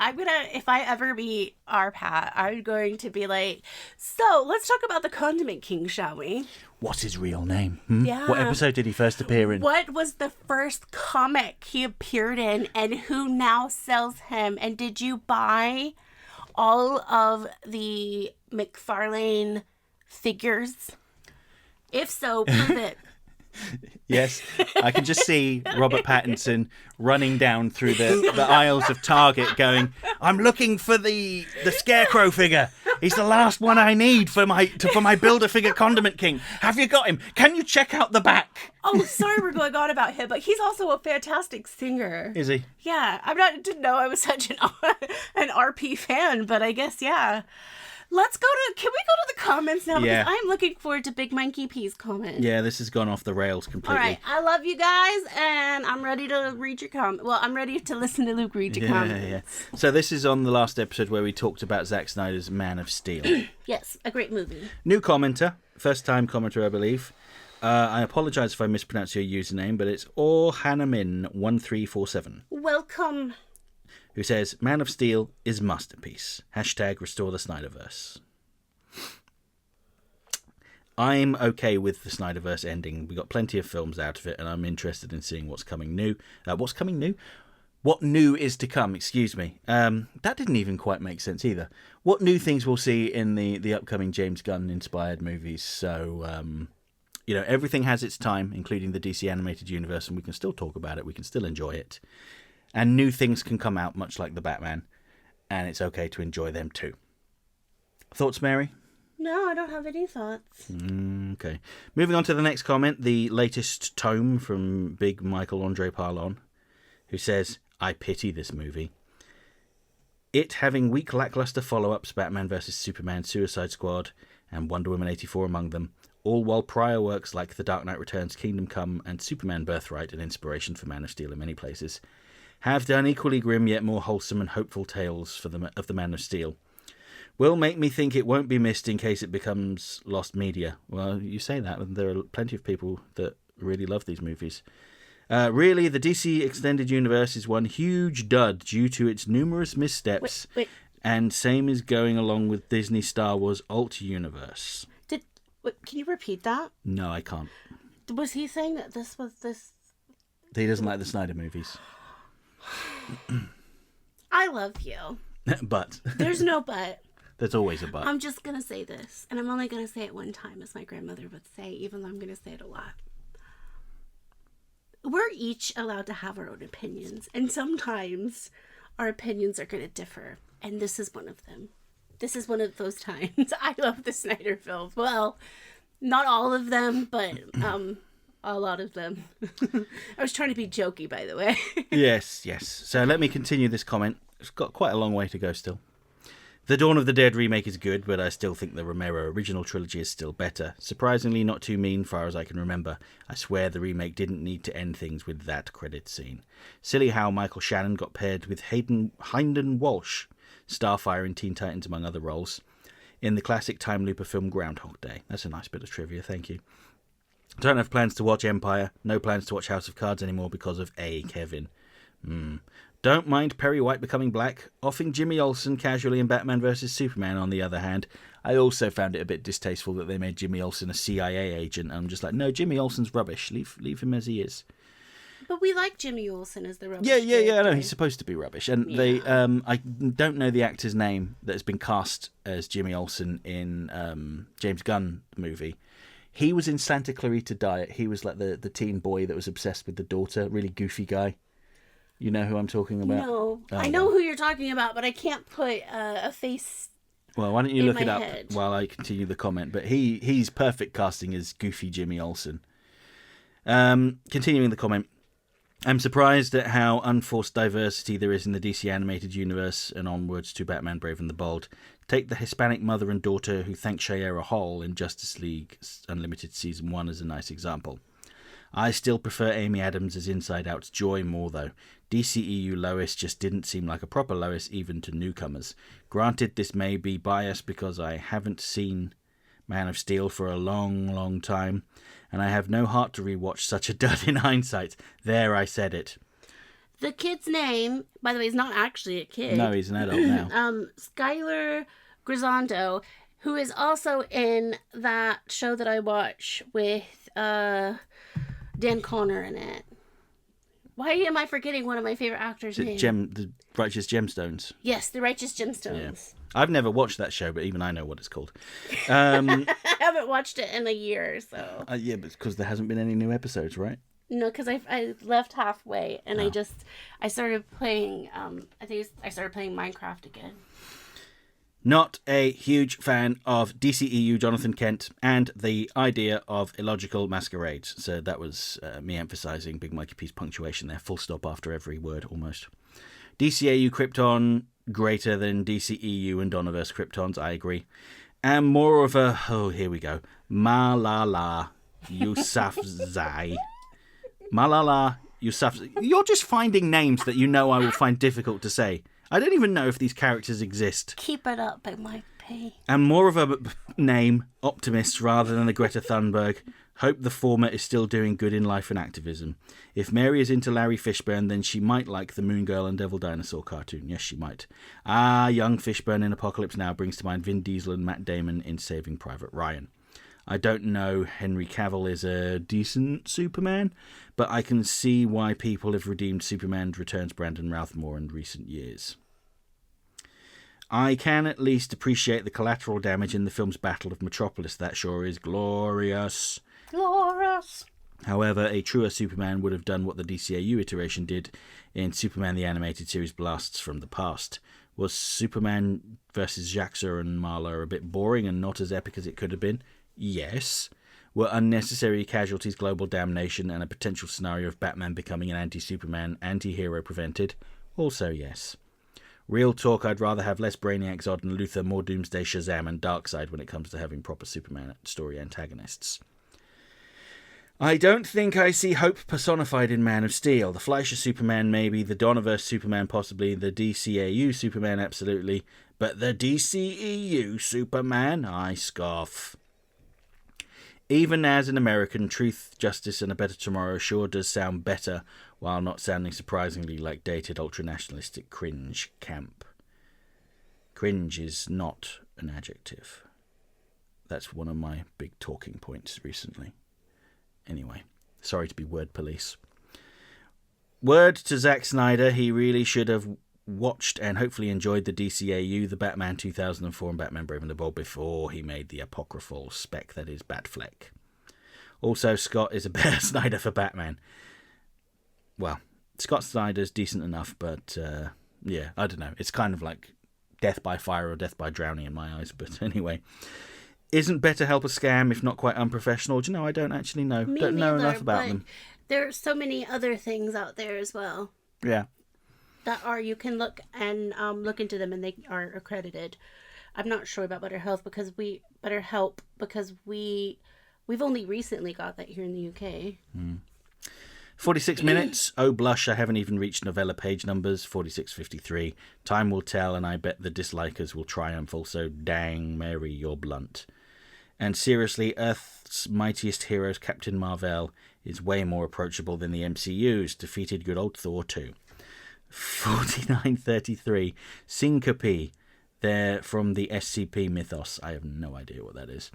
If I ever meet our Pat, I'm going to be like, so let's talk about the Condiment King, shall we? What's his real name? Yeah. What episode did he first appear in? What was the first comic he appeared in, and who now sells him? And did you buy all of the McFarlane figures? If so, prove it. Yes, I can just see Robert Pattinson running down through the aisles of Target going, "I'm looking for the Scarecrow figure. He's the last one I need for my Build-A-Figure Condiment King. Have you got him? Can you check out the back?" Oh, sorry we're going on about him, but he's also a fantastic singer. Is he? Yeah, didn't know I was such an RP fan, but I guess, yeah. Can we go to the comments now? Yeah. Because I'm looking forward to Big Monkey P's comment. Yeah, this has gone off the rails completely. All right, I love you guys, and I'm ready to read your comment. Well, I'm ready to listen to Luke read your comments. Yeah. So this is on the last episode where we talked about Zack Snyder's Man of Steel. Yes, a great movie. New commenter, first time commenter, I believe. I apologise if I mispronounce your username, but it's orhanamin1347. Welcome. Who says, Man of Steel is masterpiece. # restore the Snyderverse. I'm okay with the Snyderverse ending. We got plenty of films out of it, and I'm interested in seeing what's coming new. What's coming new? What new is to come, excuse me. That didn't even quite make sense either. What new things we'll see in the upcoming James Gunn-inspired movies. So, everything has its time, including the DC animated universe, and we can still talk about it. We can still enjoy it. And new things can come out, much like the Batman, and it's okay to enjoy them too. Thoughts, Mary? No, I don't have any thoughts. Okay. Moving on to the next comment, the latest tome from big Michael Andre Parlon, who says, I pity this movie. It having weak lackluster follow-ups, Batman vs Superman, Suicide Squad, and Wonder Woman 84 among them, all while prior works like The Dark Knight Returns, Kingdom Come, and Superman Birthright, an inspiration for Man of Steel in many places, have done equally grim yet more wholesome and hopeful tales of the Man of Steel. Will make me think it won't be missed in case it becomes lost media. Well, you say that, and there are plenty of people that really love these movies. Really, the DC Extended Universe is one huge dud due to its numerous missteps, and same is going along with Disney Star Wars Alt Universe. Can you repeat that? No, I can't. Was he saying that this was this... He doesn't like the Snyder movies. I love you. But. There's no but. There's always a but. I'm just going to say this, and I'm only going to say it one time, as my grandmother would say, even though I'm going to say it a lot. We're each allowed to have our own opinions, and sometimes our opinions are going to differ, and this is one of them. This is one of those times. I love the Snyder films. Well, not all of them, but a lot of them. I was trying to be jokey, by the way. Yes. So let me continue this comment. It's got quite a long way to go still. The Dawn of the Dead remake is good, but I still think the Romero original trilogy is still better. Surprisingly not too mean, far as I can remember. I swear the remake didn't need to end things with that credit scene. Silly how Michael Shannon got paired with Hayden Walsh, Starfire in Teen Titans among other roles, in the classic time looper film Groundhog Day. That's a nice bit of trivia, thank you. Don't have plans to watch Empire, no plans to watch House of Cards anymore because of Kevin. Don't mind Perry White becoming black. Offing Jimmy Olsen casually in Batman vs Superman, on the other hand. I also found it a bit distasteful that they made Jimmy Olsen a CIA agent. I'm just like, no, Jimmy Olsen's rubbish. Leave him as he is. But we like Jimmy Olsen as the rubbish. Yeah, I know. He's supposed to be rubbish. And they, I don't know the actor's name that has been cast as Jimmy Olsen in James Gunn movie. He was in Santa Clarita Diet. He was like the teen boy that was obsessed with the daughter. Really goofy guy. You know who I'm talking about? No. I know who you're talking about, but I can't put a face. Well, why don't you look it up head while I continue the comment? But he's perfect casting as goofy Jimmy Olsen. Continuing the comment. I'm surprised at how unforced diversity there is in the DC animated universe and onwards to Batman Brave and the Bold. Take the Hispanic mother and daughter who thank Shayera Hall in Justice League Unlimited Season 1 as a nice example. I still prefer Amy Adams as Inside Out's Joy more, though. DCEU Lois just didn't seem like a proper Lois, even to newcomers. Granted, this may be biased because I haven't seen Man of Steel for a long time, and I have no heart to rewatch such a dud in hindsight. There, I said it. The kid's name, by the way, is not actually a kid. No, he's an adult now. Skylar Grisondo, who is also in that show that I watch with Dan Connor in it. Why am I forgetting one of my favorite actors' names? The Righteous Gemstones. Yes, The Righteous Gemstones. Yeah. I've never watched that show, but even I know what it's called. I haven't watched it in a year or so. Yeah, but because there hasn't been any new episodes, right? No, because I left halfway, and I started playing, I started playing Minecraft again. Not a huge fan of DCEU Jonathan Kent and the idea of illogical masquerades. So that was me emphasising Big Mikey P's punctuation there. Full stop after every word, almost. DCAU Krypton, greater than DCEU and Donnerverse Kryptons, I agree. And more of a, here we go, Malala Yousafzai. Malala Yousafzai. You're just finding names that you know I will find difficult to say. I don't even know if these characters exist. Keep it up, Big Mike P. And more of a name, Optimist, rather than the Greta Thunberg. Hope the former is still doing good in life and activism. If Mary is into Larry Fishburne, then she might like the Moon Girl and Devil Dinosaur cartoon. Yes, she might. Young Fishburne in Apocalypse Now brings to mind Vin Diesel and Matt Damon in Saving Private Ryan. I don't know Henry Cavill is a decent Superman, but I can see why people have redeemed Superman Returns Brandon Routh more in recent years. I can at least appreciate the collateral damage in the film's Battle of Metropolis. That sure is glorious. Glorious. However, a truer Superman would have done what the DCAU iteration did in Superman the Animated Series Blasts from the Past. Was Superman versus Jaxa and Marla a bit boring and not as epic as it could have been? Yes. Were unnecessary casualties, global damnation, and a potential scenario of Batman becoming an anti-Superman anti-hero prevented? Also yes. Real talk, I'd rather have less Brainiac, Zod and Luthor, more Doomsday, Shazam and Darkseid when it comes to having proper Superman story antagonists. I don't think I see hope personified in Man of Steel. The Fleischer Superman maybe, the Donnerverse Superman possibly, the DCAU Superman absolutely, but the DCEU Superman? I scoff. Even as an American, Truth, Justice and a Better Tomorrow sure does sound better, while not sounding surprisingly like dated ultra-nationalistic cringe camp. Cringe is not an adjective. That's one of my big talking points recently. Anyway, sorry to be word police. Word to Zack Snyder, he really should have watched and hopefully enjoyed the DCAU, the Batman 2004 and Batman Brave and the Bold before he made the apocryphal spec that is Batfleck. Also, Scott is a better Snyder for Batman. Well, Scott Snyder's decent enough, but yeah, I don't know. It's kind of like death by fire or death by drowning in my eyes, but anyway. Isn't BetterHelp a scam, if not quite unprofessional? Do you know, I don't actually know. Don't know enough about them. There are so many other things out there as well. Yeah. That you can look and look into them and they are accredited. I'm not sure about BetterHelp because we've only recently got that here in the UK. 46 minutes. Oh, blush, I haven't even reached novella page numbers. 46:53. Time will tell, and I bet the dislikers will triumph also. Dang, Mary, you're blunt. And seriously, Earth's mightiest heroes, Captain Marvel, is way more approachable than the MCU's. Defeated good old Thor too. 49:33. Syncope. They're from the SCP mythos. I have no idea what that is.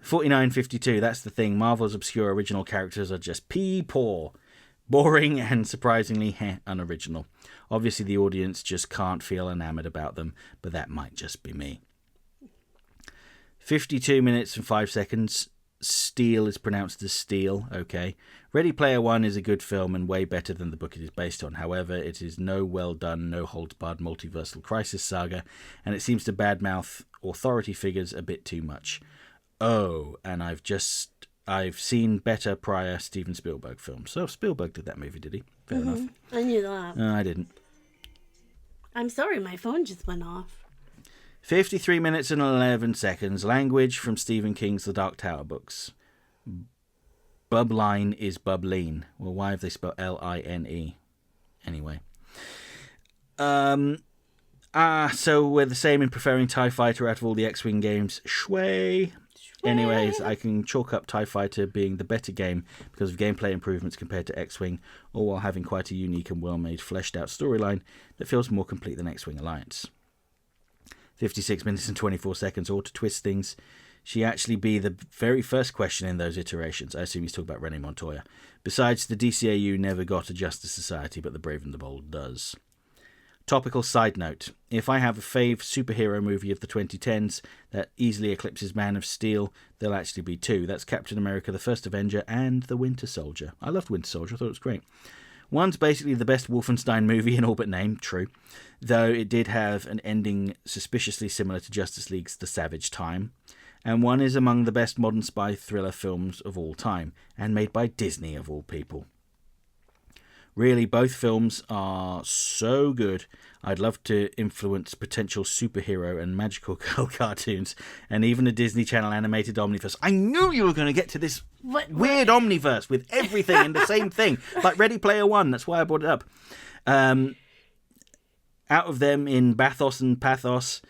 49:52. That's the thing. Marvel's obscure original characters are just pee-poor. Boring and surprisingly unoriginal. Obviously the audience just can't feel enamoured about them, but that might just be me. 52 minutes and 5 seconds. Steel is pronounced as Steel, okay. Ready Player One is a good film and way better than the book it is based on. However, it is no well-done, no-holds-barred multiversal crisis saga, and it seems to badmouth authority figures a bit too much. Oh, and I've seen better prior Steven Spielberg films. So Spielberg did that movie, did he? Fair enough. I knew that. No, I didn't. I'm sorry, my phone just went off. 53 minutes and 11 seconds. Language from Stephen King's The Dark Tower books. Bubline is Bubline. Well, why have they spelled Line? Anyway. So we're the same in preferring TIE Fighter out of all the X-Wing games. Schway. Anyways, I can chalk up TIE Fighter being the better game because of gameplay improvements compared to X-Wing, all while having quite a unique and well-made, fleshed-out storyline that feels more complete than X-Wing Alliance. 56 minutes and 24 seconds, or to twist things, she actually be the very first question in those iterations. I assume he's talking about Renee Montoya. Besides, the DCAU never got a Justice Society, but the Brave and the Bold does. Topical side note. If I have a fave superhero movie of the 2010s that easily eclipses Man of Steel, there'll actually be two. That's Captain America, the First Avenger, and The Winter Soldier. I loved Winter Soldier. I thought it was great. One's basically the best Wolfenstein movie in all but name, true, though it did have an ending suspiciously similar to Justice League's The Savage Time, and one is among the best modern spy thriller films of all time, and made by Disney of all people. Really, both films are so good, I'd love to influence potential superhero and magical girl cartoons, and even a Disney Channel animated omniverse. I knew you were going to get to this weird omniverse with everything and the same thing, like Ready Player One, that's why I brought it up. Out of them, in Bathos and Pathos,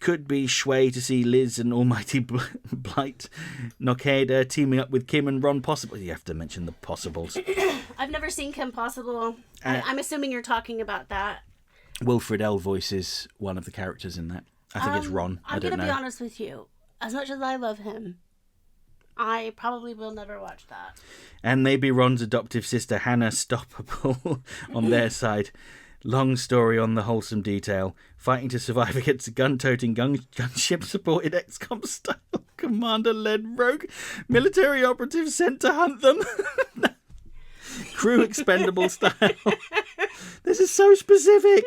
could be Schway to see Liz and Almighty Blight, Nokeda teaming up with Kim and Ron Possible. You have to mention the Possibles. I've never seen Kim Possible. I'm assuming you're talking about that. Wilfred L. voices one of the characters in that. I think it's Ron. I'm going to be honest with you. As much as I love him, I probably will never watch that. And maybe Ron's adoptive sister Hannah Stoppable on their side. Long story on the wholesome detail. Fighting to survive against a gun-toting, gunship-supported XCOM style commander-led rogue military operative sent to hunt them. Crew expendable style. This is so specific.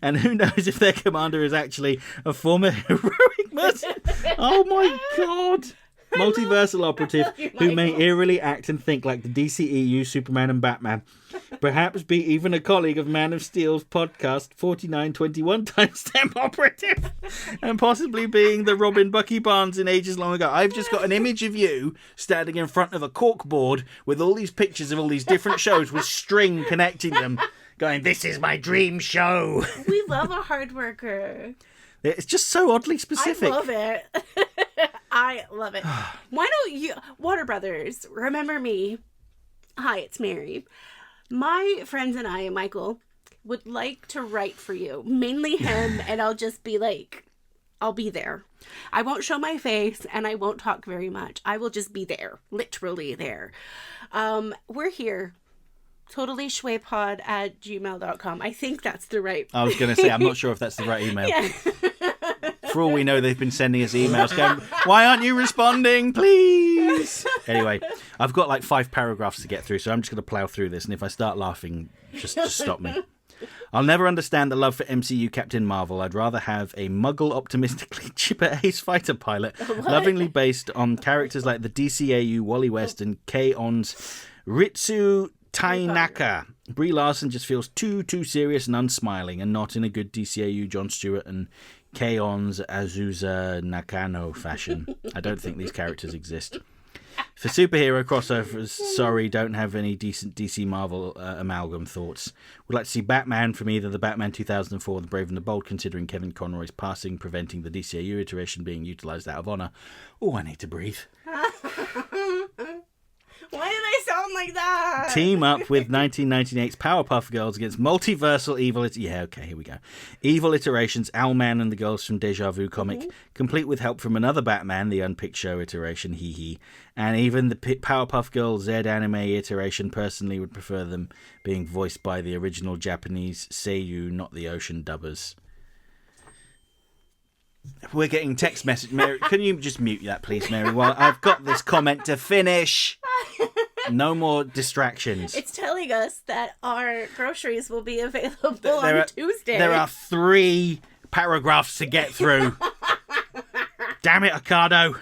And who knows if their commander is actually a former heroic mercenary. Oh my god. Multiversal operative who may eerily act and think like the DCEU, Superman and Batman. Perhaps be even a colleague of Man of Steel's podcast 4921 timestamp operative. And possibly being the Robin Bucky Barnes in ages long ago. I've just got an image of you standing in front of a corkboard with all these pictures of all these different shows with string connecting them. Going, this is my dream show. We love a hard worker. It's just so oddly specific. I love it. I love it. Why don't you... Water Brothers, remember me. Hi, it's Mary. My friends and I, Michael, would like to write for you. Mainly him, and I'll just be like... I'll be there. I won't show my face, and I won't talk very much. I will just be there. Literally there. We're here. totallyschwaypod@gmail.com. I think that's the right... I was going to say, I'm not sure if that's the right email. Yeah. For all we know, they've been sending us emails going, why aren't you responding, please? Anyway, I've got like 5 paragraphs to get through, so I'm just going to plough through this, and if I start laughing, just stop me. I'll never understand the love for MCU Captain Marvel. I'd rather have a muggle, optimistically chipper ace fighter pilot, lovingly based on characters like the DCAU Wally West and K-On's Ritsu Tainaka. Brie Larson just feels too serious and unsmiling, and not in a good DCAU Jon Stewart and K-On's Azusa Nakano fashion. I don't think these characters exist. For superhero crossovers, sorry, don't have any decent DC Marvel amalgam thoughts. Would like to see Batman from either the Batman 2004 or the Brave and the Bold, considering Kevin Conroy's passing, preventing the DCAU iteration being utilised out of honour. Oh, I need to breathe. Why did I sound like that? Team up with 1998's Powerpuff Girls against multiversal evil... Yeah, okay, here we go. Evil iterations, Owlman and the girls from Deja Vu comic, complete with help from another Batman, the Unpicked Show iteration, hee. And even the Powerpuff Girls Z anime iteration, personally would prefer them being voiced by the original Japanese seiyuu, not the ocean dubbers. We're getting text message. Mary, can you just mute that, please, Mary? Well, I've got this comment to finish. No more distractions. It's telling us that our groceries will be available on Tuesday. There are 3 paragraphs to get through. Damn it, Ocado.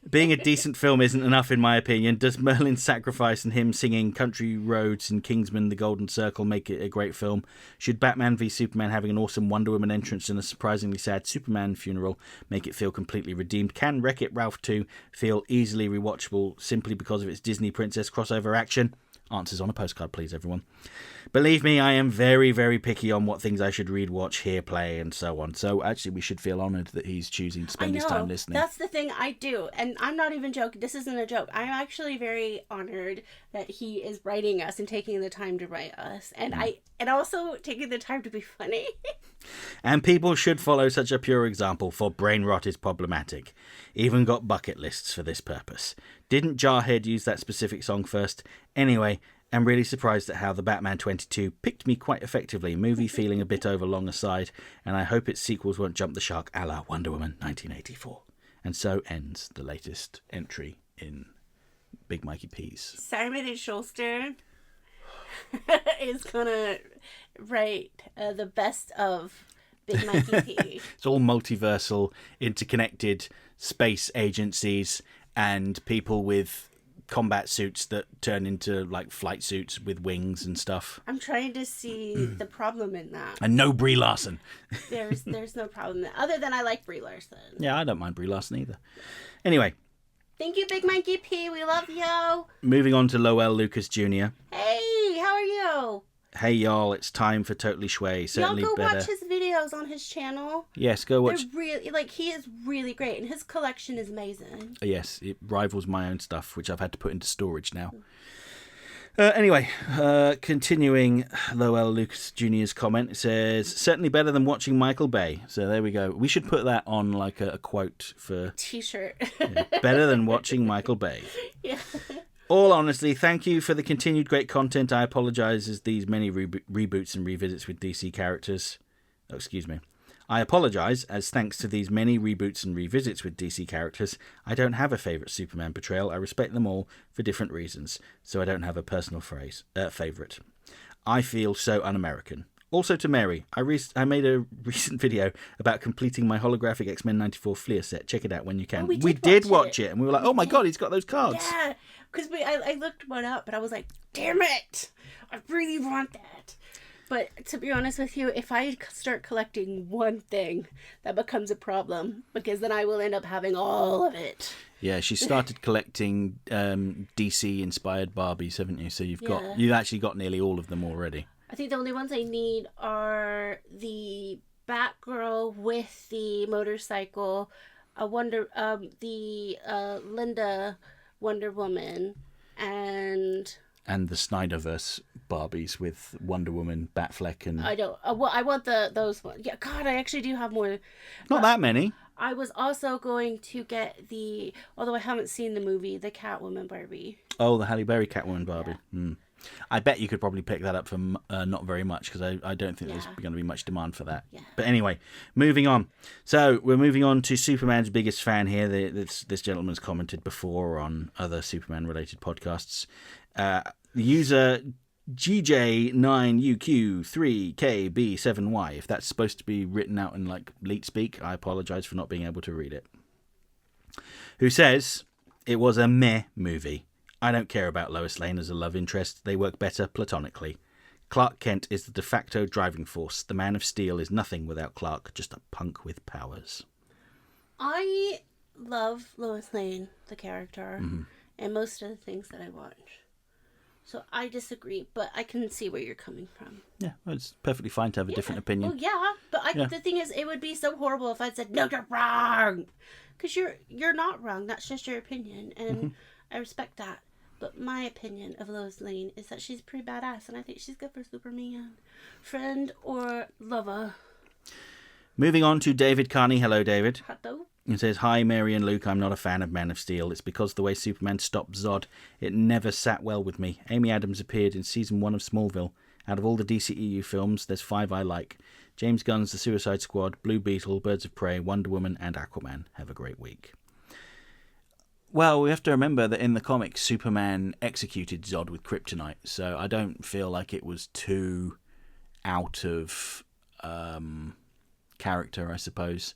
Being a decent film isn't enough, in my opinion. Does Merlin's sacrifice and him singing Country Roads and Kingsman: The Golden Circle make it a great film? Should Batman v Superman having an awesome Wonder Woman entrance and a surprisingly sad Superman funeral make it feel completely redeemed? Can Wreck-It Ralph 2 feel easily rewatchable simply because of its Disney princess crossover action? Answers on a postcard, please, everyone. Believe me, I am very, very picky on what things I should read, watch, hear, play, and so on. So actually, we should feel honoured that he's choosing to spend his time listening. That's the thing I do. And I'm not even joking. This isn't a joke. I'm actually very honoured that he is writing us and taking the time to write us. And and also taking the time to be funny. And people should follow such a pure example, for brain rot is problematic. Even got bucket lists for this purpose. Didn't Jarhead use that specific song first? Anyway, I'm really surprised at how the Batman 22 picked me quite effectively. Movie feeling a bit overlong aside, and I hope its sequels won't jump the shark a la Wonder Woman 1984. And so ends the latest entry in Big Mikey P's. Simon and Schuster is gonna write the best of Big Mikey P. It's all multiversal, interconnected space agencies and people with combat suits that turn into like flight suits with wings and stuff. I'm trying to see the problem in that. And no Brie Larson. There's no problem other than I like Brie Larson. Yeah, I don't mind Brie Larson either. Anyway. Thank you, Big Mikey P. We love you. Moving on to Lowell Lucas Jr. Hey, how are you? Hey y'all, it's time for Totally Schway. Certainly y'all go better. watch his videos on his channel. Yes, go watch. They're really, he is really great, and his collection is amazing. Yes, it rivals my own stuff, which I've had to put into storage now. Anyway, continuing Lowell Lucas Jr.'s comment, it says, certainly better than watching Michael Bay. So there we go. We should put that on like a quote for... T-shirt. Better than watching Michael Bay. Yeah. All honestly, thank you for the continued great content. I apologise as these many reboots and revisits with DC characters. Oh, excuse me. I apologise as thanks to these many reboots and revisits with DC characters, I don't have a favourite Superman portrayal. I respect them all for different reasons, so I don't have a personal favourite. I feel so un-American. Also to Mary, I made a recent video about completing my holographic X-Men 94 Fleer set. Check it out when you can. Oh, we did watch it, and we were like, oh my god, he's got those cards. Yeah, because I looked one up, but I was like, damn it, I really want that. But to be honest with you, if I start collecting one thing, that becomes a problem, because then I will end up having all of it. Yeah, she started collecting DC-inspired Barbies, haven't you? So you've actually got nearly all of them already. I think the only ones I need are the Batgirl with the motorcycle, the Linda Wonder Woman, and the Snyderverse Barbies with Wonder Woman, Batfleck, and I want those ones. Yeah, God, I actually do have more. Not that many. I was also going to get although I haven't seen the movie, the Catwoman Barbie. Oh, the Halle Berry Catwoman Barbie. Yeah. I bet you could probably pick that up for not very much, because I don't think there's going to be much demand for that. Yeah. But anyway, moving on. So we're moving on to Superman's biggest fan here. This gentleman's commented before on other Superman-related podcasts. The user GJ9UQ3KB7Y. If that's supposed to be written out in like leet speak, I apologise for not being able to read it. Who says, it was a meh movie. I don't care about Lois Lane as a love interest. They work better platonically. Clark Kent is the de facto driving force. The Man of Steel is nothing without Clark, just a punk with powers. I love Lois Lane, the character, and most of the things that I watch. So I disagree, but I can see where you're coming from. Yeah, well, it's perfectly fine to have a different opinion. Oh, yeah, but the thing is, it would be so horrible if I said, no, you're wrong. Because you're not wrong. That's just your opinion, and I respect that. But my opinion of Lois Lane is that she's pretty badass, and I think she's good for Superman. Friend or lover. Moving on to David Carney. Hello, David. Hello. He says, hi, Mary and Luke. I'm not a fan of Man of Steel. It's because the way Superman stopped Zod, it never sat well with me. Amy Adams appeared in season 1 of Smallville. Out of all the DCEU films, there's 5 I like. James Gunn's The Suicide Squad, Blue Beetle, Birds of Prey, Wonder Woman, and Aquaman. Have a great week. Well, we have to remember that in the comics, Superman executed Zod with kryptonite, so I don't feel like it was too out of character, I suppose.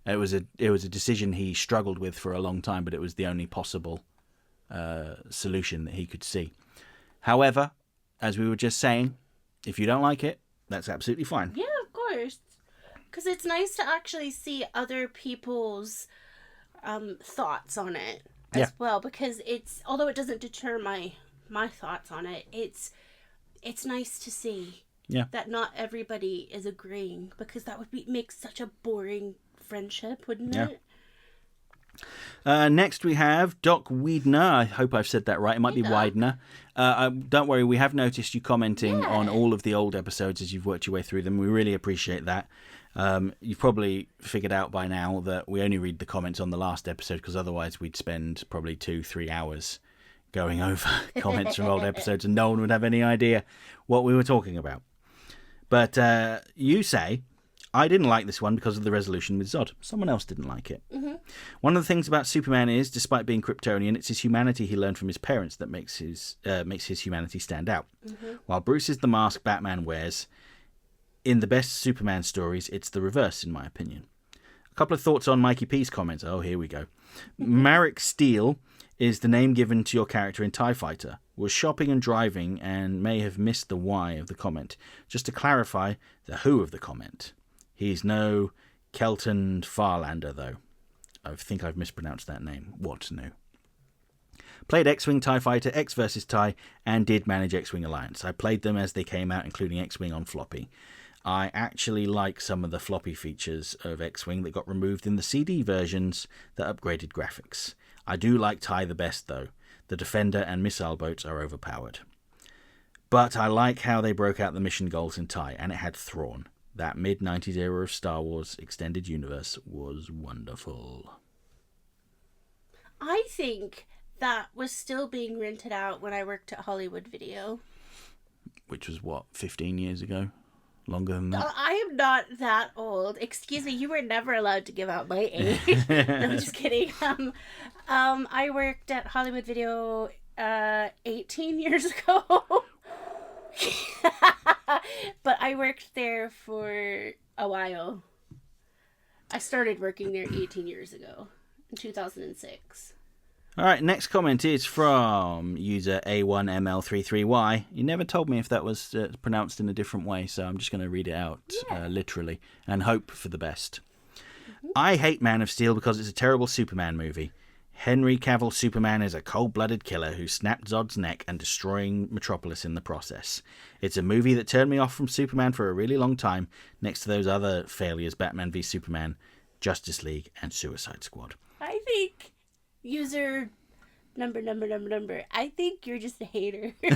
It was a decision he struggled with for a long time, but it was the only possible solution that he could see. However, as we were just saying, if you don't like it, that's absolutely fine. Yeah, of course. Because it's nice to actually see other people's thoughts on it as well, because although it doesn't deter my thoughts on it, it's nice to see that not everybody is agreeing, because that would make such a boring friendship, wouldn't it? Next we have Doc Wiedner. I hope I've said that right. It might be Widener. Don't worry, we have noticed you commenting on all of the old episodes as you've worked your way through them. We really appreciate that. You've probably figured out by now that we only read the comments on the last episode, because otherwise we'd spend probably 2-3 hours going over comments from old episodes and no one would have any idea what we were talking about. But you say, I didn't like this one because of the resolution with Zod. Someone else didn't like it. Mm-hmm. One of the things about Superman is, despite being Kryptonian, it's his humanity he learned from his parents that makes his humanity stand out. Mm-hmm. While Bruce is the mask Batman wears, in the best Superman stories, it's the reverse, in my opinion. A couple of thoughts on Mikey P's comments. Oh, here we go. Marek Steele is the name given to your character in TIE Fighter. Was shopping and driving and may have missed the why of the comment. Just to clarify, the who of the comment. He's no Kelton Farlander, though. I think I've mispronounced that name. What's new? Played X-Wing TIE Fighter, X vs. TIE, and did manage X-Wing Alliance. I played them as they came out, including X-Wing on floppy. I actually like some of the floppy features of X-Wing that got removed in the CD versions that upgraded graphics. I do like TIE the best, though. The Defender and missile boats are overpowered. But I like how they broke out the mission goals in TIE, and it had Thrawn. That mid-90s era of Star Wars extended universe was wonderful. I think that was still being rented out when I worked at Hollywood Video. Which was, what, 15 years ago? Longer than that? I am not that old. Excuse me, you were never allowed to give out my age. No, I'm just kidding. I worked at Hollywood Video 18 years ago. But I worked there for a while. I started working there 18 years ago, in 2006. All right, next comment is from user A1ML33Y. You never told me if that was pronounced in a different way, so I'm just going to read it out literally and hope for the best. Mm-hmm. I hate Man of Steel because it's a terrible Superman movie. Henry Cavill's Superman is a cold-blooded killer who snapped Zod's neck and destroying Metropolis in the process. It's a movie that turned me off from Superman for a really long time, next to those other failures, Batman v Superman, Justice League, and Suicide Squad. I think... User number. I think you're just a hater. I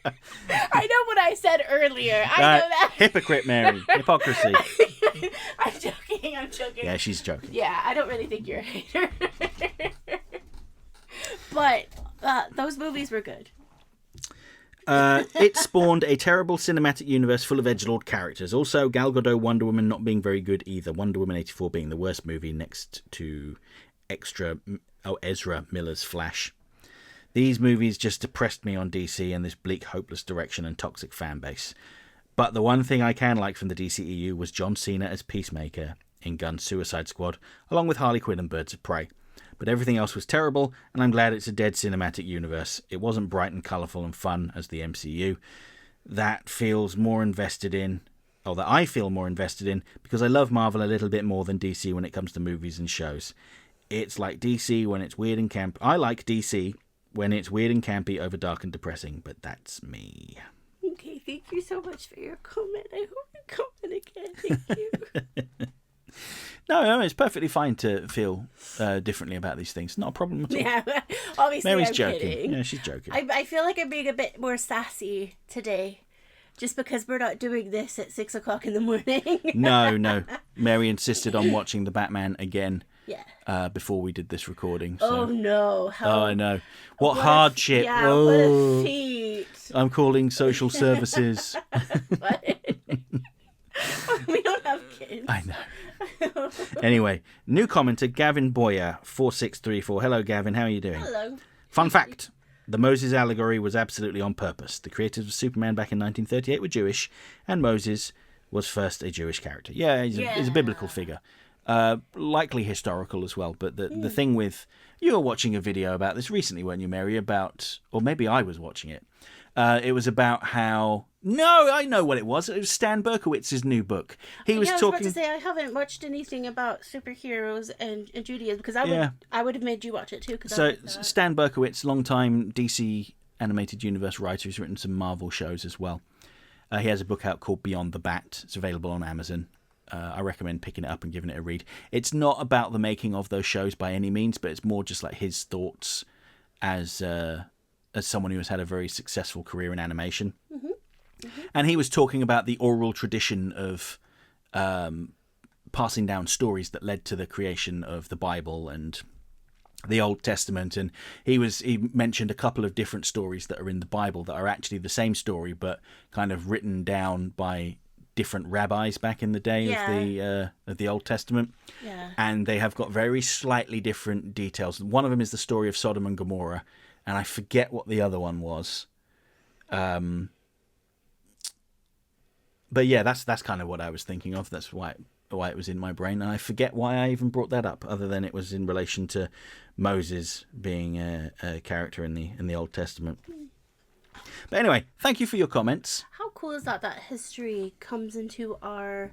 know what I said earlier. I know that. Hypocrite, Mary. Hypocrisy. I'm joking. Yeah, she's joking. Yeah, I don't really think you're a hater. But those movies were good. It spawned a terrible cinematic universe full of edgelord characters. Also, Gal Gadot Wonder Woman not being very good either. Wonder Woman 84 being the worst movie next to Ezra Miller's Flash. These movies just depressed me on DC and this bleak, hopeless direction and toxic fan base. But the one thing I can like from the DCEU was John Cena as Peacemaker in Gunn's Suicide Squad, along with Harley Quinn and Birds of Prey. But everything else was terrible, and I'm glad it's a dead cinematic universe. It wasn't bright and colourful and fun as the MCU. That I feel more invested in, because I love Marvel a little bit more than DC when it comes to movies and shows. It's like DC when it's weird and camp. I like DC when it's weird and campy over dark and depressing, but that's me. Okay, thank you so much for your comment. I hope you comment again. Thank you. No, it's perfectly fine to feel differently about these things. Not a problem at all. Yeah, obviously Mary's I'm joking. kidding. Yeah, she's joking. I feel like I'm being a bit more sassy today. Just because we're not doing this at 6 o'clock in the morning. No. Mary insisted on watching the Batman again. Yeah. Before we did this recording. So. Oh no! I know. What hardship! What a feat! I'm calling social services. We don't have kids. I know. Anyway, new commenter Gavin Boyer 4634. Hello, Gavin. How are you doing? Hello. Fun fact: the Moses allegory was absolutely on purpose. The creators of Superman back in 1938 were Jewish, and Moses was first a Jewish character. Yeah, he's a biblical figure. Likely historical as well, but the thing with... You were watching a video about this recently, weren't you, Mary? Or maybe I was watching it. It was about how... No, I know what it was. It was Stan Berkowitz's new book. I was about to say, I haven't watched anything about superheroes and Judaism, because I would have made you watch it too. So Stan Berkowitz, long-time DC Animated Universe writer, who's written some Marvel shows as well. He has a book out called Beyond the Bat. It's available on Amazon. I recommend picking it up and giving it a read. It's not about the making of those shows by any means, but it's more just like his thoughts as someone who has had a very successful career in animation. Mm-hmm. Mm-hmm. And he was talking about the oral tradition of passing down stories that led to the creation of the Bible and the Old Testament. And he mentioned a couple of different stories that are in the Bible that are actually the same story, but kind of written down by different rabbis back in the day of the Old Testament. Yeah. And they have got very slightly different details. One of them is the story of Sodom and Gomorrah, and I forget what the other one was. But yeah, that's kind of what I was thinking of. That's why it was in my brain, and I forget why I even brought that up, other than it was in relation to Moses being a character in the Old Testament. But anyway, thank you for your comments. How cool is that history comes into our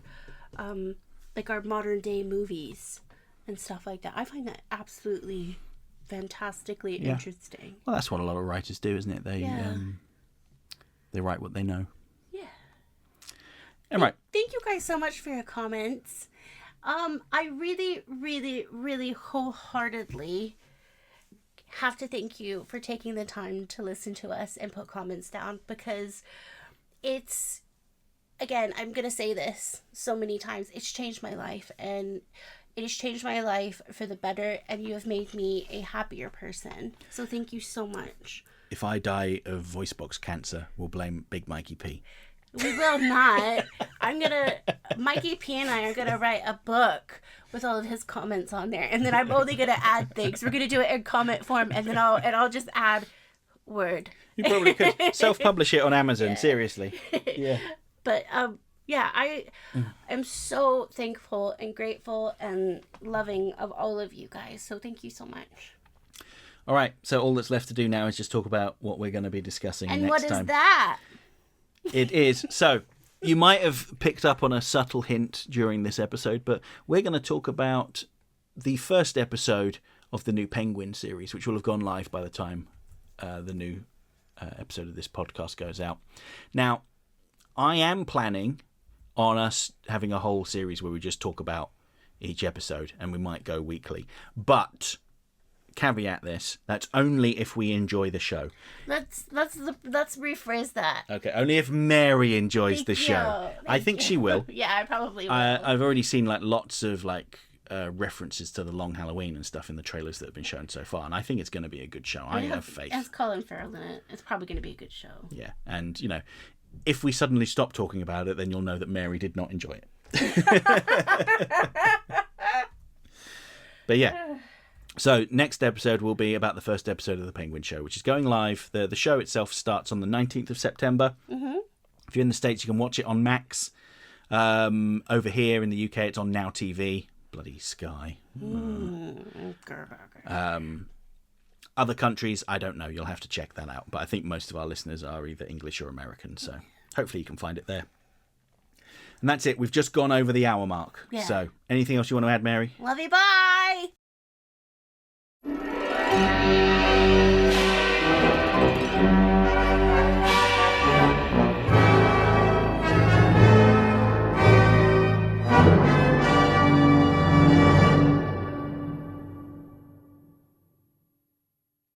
our modern day movies and stuff like that? I find that absolutely fantastically interesting. Well, that's what a lot of writers do, isn't it? They write what they know. Yeah. And right. Thank you guys so much for your comments. I really, really, really wholeheartedly have to thank you for taking the time to listen to us and put comments down, because it's, again, I'm going to say this so many times, it's changed my life, and It has changed my life for the better, and you have made me a happier person. So thank you so much. If I die of voice box cancer, we'll blame Big Mikey P. We will not. Mikey P and I are gonna write a book with all of his comments on there, and then I'm only gonna add things. We're gonna do it in comment form, and then I'll just add word. You probably could self-publish it on Amazon. Yeah. Seriously. Yeah. But I am so thankful and grateful and loving of all of you guys. So thank you so much. All right. So all that's left to do now is just talk about what we're going to be discussing next time. And what is that? It is. So you might have picked up on a subtle hint during this episode, but we're going to talk about the first episode of the new Penguin series, which will have gone live by the time the new episode of this podcast goes out. Now, I am planning on us having a whole series where we just talk about each episode, and we might go weekly. But caveat this: that's only if we enjoy the show. Let's rephrase that. Okay, only if Mary enjoys the show. I think she will. Yeah, I probably will. I've already seen lots of references to the Long Halloween and stuff in the trailers that have been shown so far, and I think it's going to be a good show. I have faith. It's Colin Farrell in it. It's probably going to be a good show. Yeah, and if we suddenly stop talking about it, then you'll know that Mary did not enjoy it. But yeah. So next episode will be about the first episode of The Penguin Show, which is going live. The show itself starts on the 19th of September. Mm-hmm. If you're in the States, you can watch it on Max. Over here in the UK, it's on Now TV. Bloody Sky. Other countries, I don't know. You'll have to check that out. But I think most of our listeners are either English or American, so hopefully you can find it there. And that's it. We've just gone over the hour mark. Yeah. So anything else you want to add, Mary? Love you. Bye.